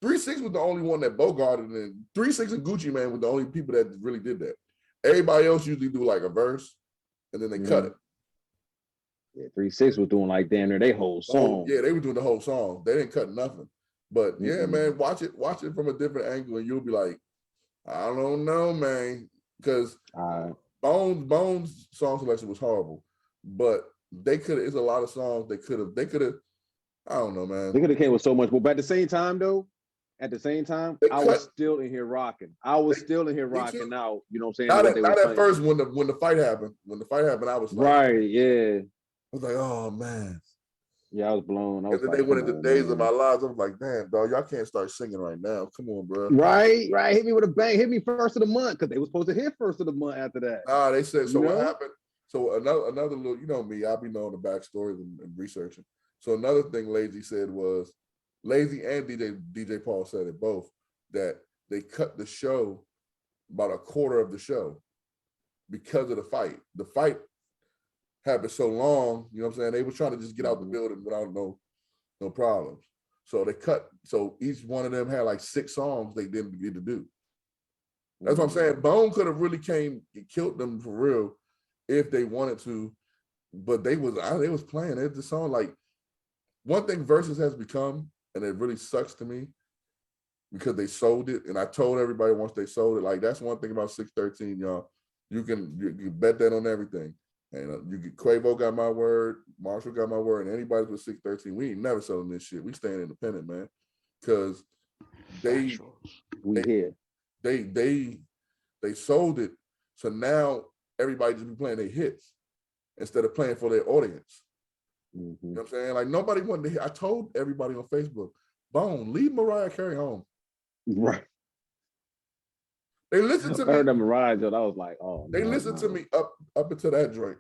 3-6 was the only one that bogarted, and 3-6 and Gucci Mane were the only people that really did that. Everybody else usually do like a verse and then they cut it. Yeah, 3-6 was doing like damn near they whole song. Yeah, they were doing the whole song. They didn't cut nothing. But yeah, man, watch it from a different angle, and you'll be like, I don't know, man, because Bones song selection was horrible, but they could have. It's a lot of songs they could have. I don't know, man. They could have came with so much, but at the same time, though, I was still in here rocking. I was still in here rocking out. You know what I'm saying? Not at first when the fight happened. When the fight happened, I was like, right, yeah. I was like, oh man. Yeah, I was blown. And then they went into Days of My Lives. I was like, damn, dog, y'all can't start singing right now. Come on, bro. Right. Hit me with a bang. Hit me first of the month, because they were supposed to hit first of the month after that. Nah, they said, so what happened? So another little, you know me, I'll be knowing the backstories and researching. So another thing Lazy said was, Lazy and DJ Paul said it both, that they cut the show about a quarter of the show because of the fight. The fight happened so long, you know what I'm saying? They were trying to just get out the building without no problems. So they cut, so each one of them had like 6 songs they didn't get to do. That's what I'm saying. Bone could have really killed them for real if they wanted to, but they was playing it. The song, like, one thing Versus has become, and it really sucks to me because they sold it. And I told everybody once they sold it, like, that's one thing about 613, y'all. You can bet that on everything. And Quavo got my word, Marshall got my word, and anybody with 613, we ain't never selling this shit. We staying independent, man. Because they sold it. So now everybody just be playing their hits instead of playing for their audience. You know what I'm saying? Like, nobody wanted to hear. I told everybody on Facebook, Bone, leave Mariah Carey home. Right. They listened to me. I heard that Mariah, I was like, oh. They listened to me up until that joint.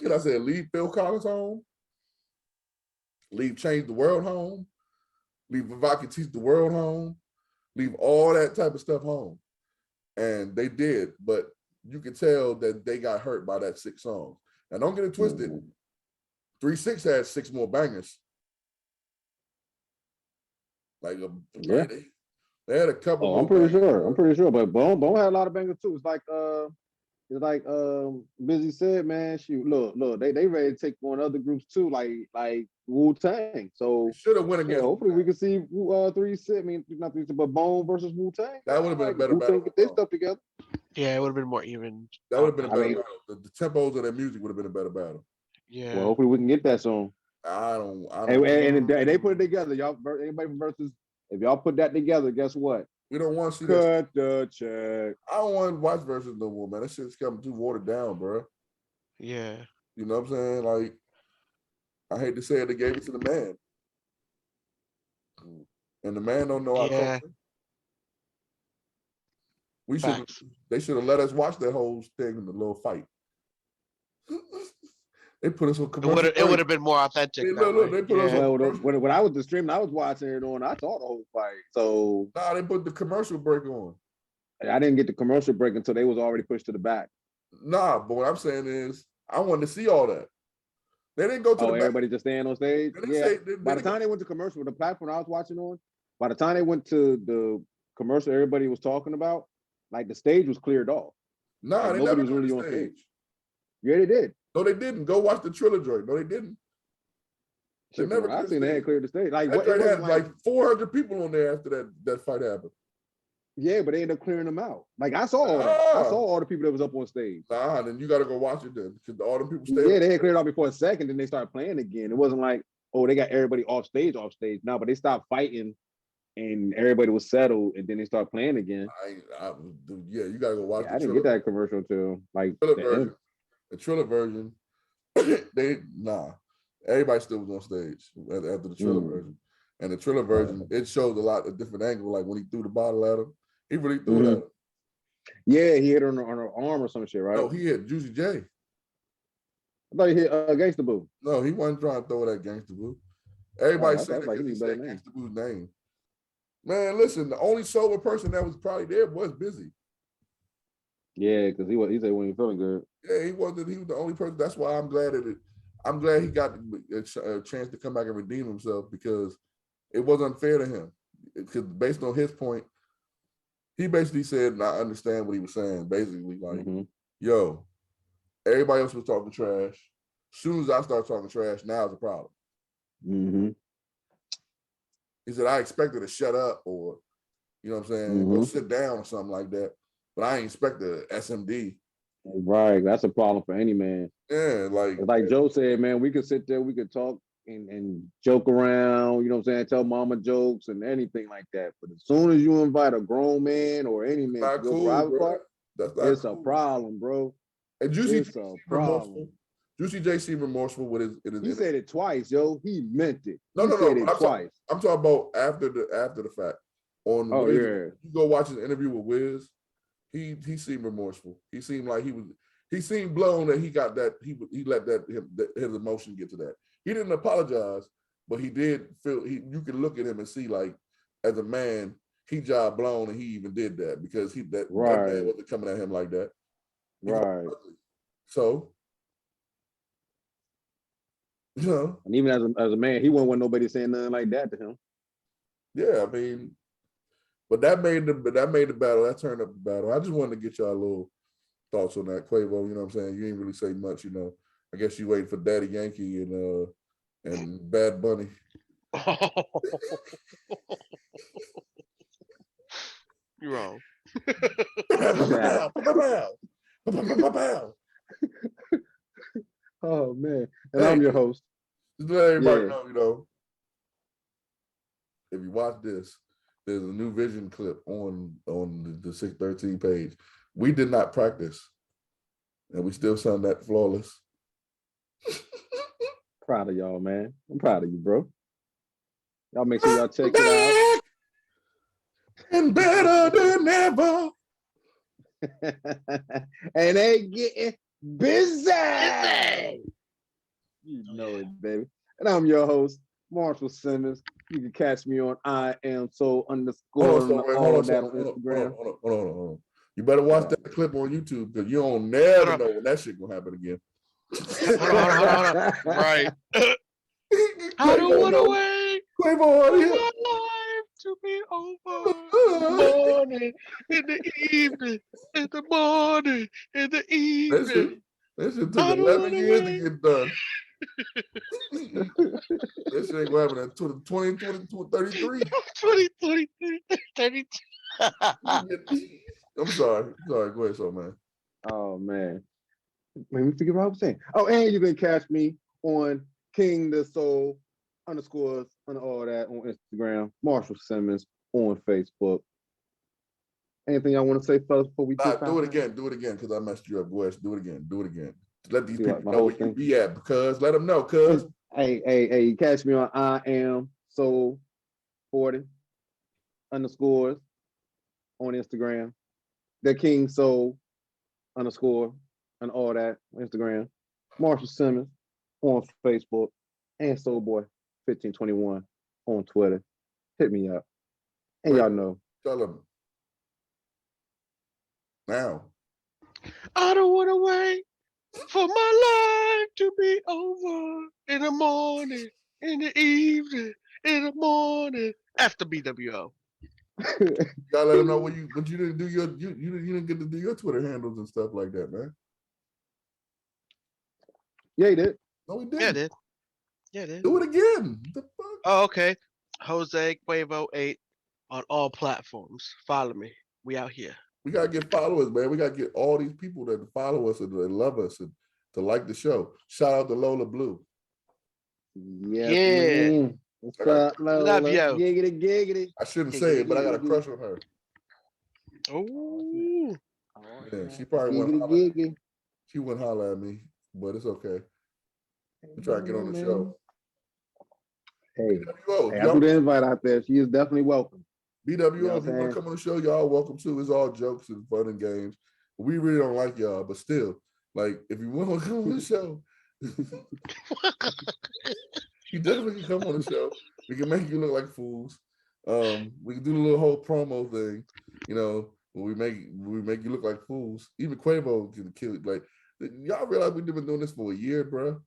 And I said, leave Phil Collins home. Leave Change the World home. Leave Vivaki Teach the World home. Leave all that type of stuff home. And they did, but you could tell that they got hurt by that 6 songs. Now, don't get it twisted. 3-6 had 6 more bangers. Like, they had a couple. I'm pretty sure. But Bone had a lot of bangers too. It's like Busy said, man. Shoot, look, they ready to take on other groups too, like Wu-Tang. So should have went against. Hopefully we can see 3-6. I mean, not 3-6, but Bone versus Wu-Tang. That would have been a better battle. Get this stuff together. Yeah, it would have been more even. That would have been a better battle. The tempos of their music would have been a better battle. Yeah. Well, hopefully we can get that song. I don't. And they put it together, y'all. Anybody from Versus, if y'all put that together, guess what? We don't want to see Cut the check. I don't want to watch Versus no more, man. That shit's coming too watered down, bro. Yeah. You know what I'm saying? Like, I hate to say it, they gave it to the man, and the man don't know our culture. They should have let us watch that whole thing in the little fight. They put us on commercial. It would have been more authentic. They put us on when I was the stream, I was watching it on. I saw the whole fight. So they put the commercial break on. I didn't get the commercial break until they was already pushed to the back. But what I'm saying is, I wanted to see all that. They didn't go to the back. Everybody just staying on stage. By the time they went to commercial, with the platform I was watching on, by the time they went to the commercial, everybody was talking about, like, the stage was cleared off. They nobody was really on stage. Yeah, they did. No, they didn't. Go watch the trilogy. No, they didn't. They never. I seen they had cleared the stage. Like, what? They had like 400 people on there after that fight happened. Yeah, but they ended up clearing them out. Like, I saw all that. I saw all the people that was up on stage. Then you got to go watch it then, because all the people stayed. Yeah, they had cleared out before a second, then they started playing again. It wasn't like oh, they got everybody off stage now, but they stopped fighting and everybody was settled, and then they start playing again. Yeah, you gotta go watch. Yeah, I didn't get that commercial till like the version. The Triller version. Everybody still was on stage after the Triller version, and the Triller version it showed a lot of different angles. Like when he threw the bottle at him, he really threw it at him. Yeah, he hit her on her arm or some shit, right? No, he hit Juicy J. I thought he hit Gangsta Boo. No, he wasn't trying to throw it at Gangsta Boo. Everybody said that because he said Gangsta Boo's name. Man, listen, the only sober person that was probably there was Busy. Yeah, because he said when he feeling good. Yeah, he was the only person. That's why I'm glad he got a chance to come back and redeem himself, because it was unfair to him. Because based on his point, he basically said, and I understand what he was saying. Basically, like, yo, everybody else was talking trash. As soon as I start talking trash, now it's a problem. He said, I expected to shut up or, you know what I'm saying, go sit down or something like that. But I ain't expect a SMD. Right. That's a problem for any man. Yeah, like Joe said, man, we could sit there, we could talk and joke around, you know what I'm saying, tell mama jokes and anything like that. But as soon as you invite a grown man or any man to your private part, it's a problem, bro. And Juicy J seemed remorseful with his. He said it twice, yo. He meant it. No. Twice. I'm talking about after the fact. You go watch his interview with Wiz. He seemed remorseful. He seemed like he seemed blown that he got that he let his emotion get to that. He didn't apologize, but he did feel you can look at him and see, like, as a man, he job blown and he even did that because that man wasn't coming at him like that. Right. So, you know. And even as a man, he wouldn't want nobody saying nothing like that to him. Yeah, I mean, but that made the battle, that turned up the battle. I just wanted to get y'all a little thoughts on that. Quavo, you know what I'm saying? You ain't really say much, you know. I guess you waiting for Daddy Yankee and Bad Bunny. You're wrong. Oh man. And I'm your host. Just let everybody know, you know. If you watch this, there's a new vision clip on the 613 page. We did not practice, and we still sound that flawless. Proud of y'all, man. I'm proud of you, bro. Y'all make sure y'all check it out. And better than ever. And they getting busy. You know it, baby. And I'm your host, Marshall Simmons. You can catch me on I am so underscore all that on Instagram. Hold on. You better watch that clip on YouTube because you don't never know when that shit gonna happen again. Hold on. Right. I don't want to wait for my life to be over. In the morning, in the evening, in the morning, in the evening. That shit took 11 years to get done. That shit ain't gonna happen until 2033. 32. I'm sorry. Go ahead, so man. Oh man. Let me figure out what I'm saying. Oh, and you can catch me on King the Soul _ and all that on Instagram. Marshall Simmons on Facebook. Anything I want to say, fellas, before we do it again, because I messed you up, Wes. Do it again. Let these people know where you be at, because let them know, cuz. Hey, you catch me on I am so 40 _ on Instagram. The King Soul _ and all that on Instagram. Marshall Simmons on Facebook and Soulboy 1521 on Twitter. Hit me up. And y'all know. Tell them. Now. I don't want to wait for my life to be over in the morning, in the evening, in the morning after BWO. Gotta let them know what you didn't do you didn't get to do your Twitter handles and stuff like that, man. Yeah, he did. No, he didn't. Yeah, I did. Do it again. What the fuck? Oh, okay. Jose Quavo 8 on all platforms. Follow me. We out here. We gotta get followers, man. We gotta get all these people that follow us and that love us and to like the show. Shout out to Lola Blue. Yes, Yeah. man. What's I got- up, Lola? Love yo. Giggity, giggity. I shouldn't say it, but I got a crush on her. Ooh. Oh, Yeah, she probably giggity, wouldn't holler. giggity. She wouldn't holler at me, but it's okay. We try to get on the Man. show. Hey, BWO, hey, if I y'all, threw the invite out there. She is definitely welcome. BWO, You know what if you I'm want saying? to come on the show, y'all welcome too. It's all jokes and fun and games. We really don't like y'all, but still, like, if you want to come on the show, you definitely can come on the show. We can make you look like fools. We can do the little whole promo thing, you know, where we make you look like fools. Even Quavo can kill it. Like, y'all realize we've been doing this for a year, bro?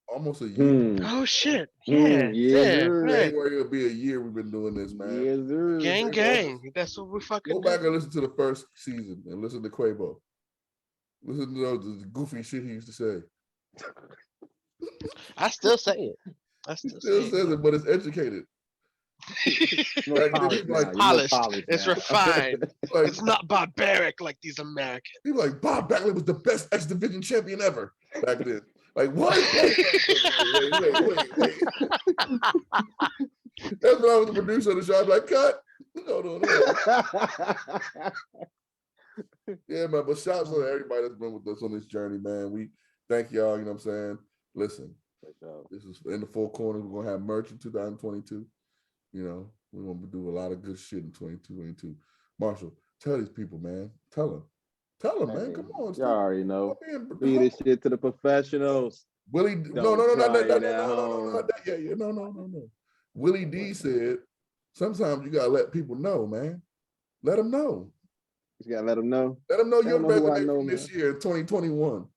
Almost a year. Oh shit. Yeah. Yes, Yeah. sir. Right. January will be a year we've been doing this, man. Yes, sir. Gang, gang. That's what we fucking Go do. back and listen to the first season and listen to Quavo. Listen to the goofy shit he used to say. I still say it. I He still still say says it, but it's educated. More Back then, polished he'd be like, now. You're more Polished. polished It's now. refined. like, It's not barbaric like these Americans. he'd be like, Bob Backlund was the best X Division champion ever back then. Like, what? Wait. That's when I was the producer of the show. I'd be like, cut. No. Yeah, man. But shouts out to everybody that's been with us on this journey, man. We thank y'all. You know what I'm saying? Listen, this is in the four corners. We're gonna have merch in 2022. You know, we're gonna do a lot of good shit in 2022. Marshall, tell these people, man. Tell them, man. Come on. You already know. Stop Leave this shit to the professionals. Willie, no, try it at home. not that. Yeah, no. Willie D said, sometimes you gotta let people know, man. Let them know. You gotta let them know. Let them know Let you're them the know best who I thing know, from this man. year in 2021.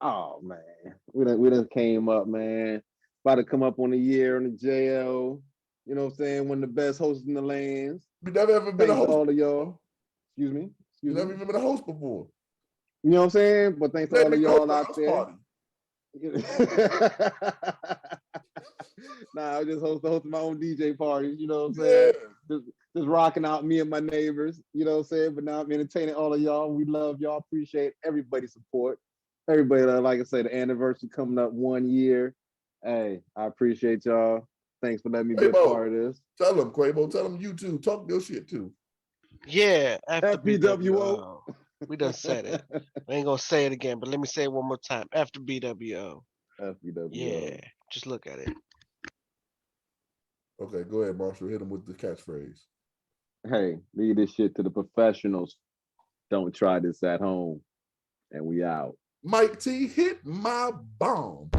Oh man, we done came up, man. About to come up on a year in the jail. You know what I'm saying? One of the best hosts in the lands. We never ever been Thanks a to all all of y'all. Excuse me. You never even been a host before. You know what I'm saying? But thanks to all of y'all out there. Nah, I just hosting my own DJ parties, you know what I'm saying? Just rocking out me and my neighbors, you know what I'm saying? But now I'm entertaining all of y'all. We love y'all, appreciate everybody's support. Everybody, like I say, the anniversary coming up 1 year. Hey, I appreciate y'all. Thanks for letting me be a part of this. Tell them, Quavo, tell them you too. Talk your shit too. Yeah, after FBWO. We done said it. I ain't gonna say it again, but let me say it one more time. After BWO. FBWO. Yeah, just look at it. Okay, go ahead, Marshall. Hit him with the catchphrase. Hey, leave this shit to the professionals. Don't try this at home. And we out. Mike T, hit my bomb.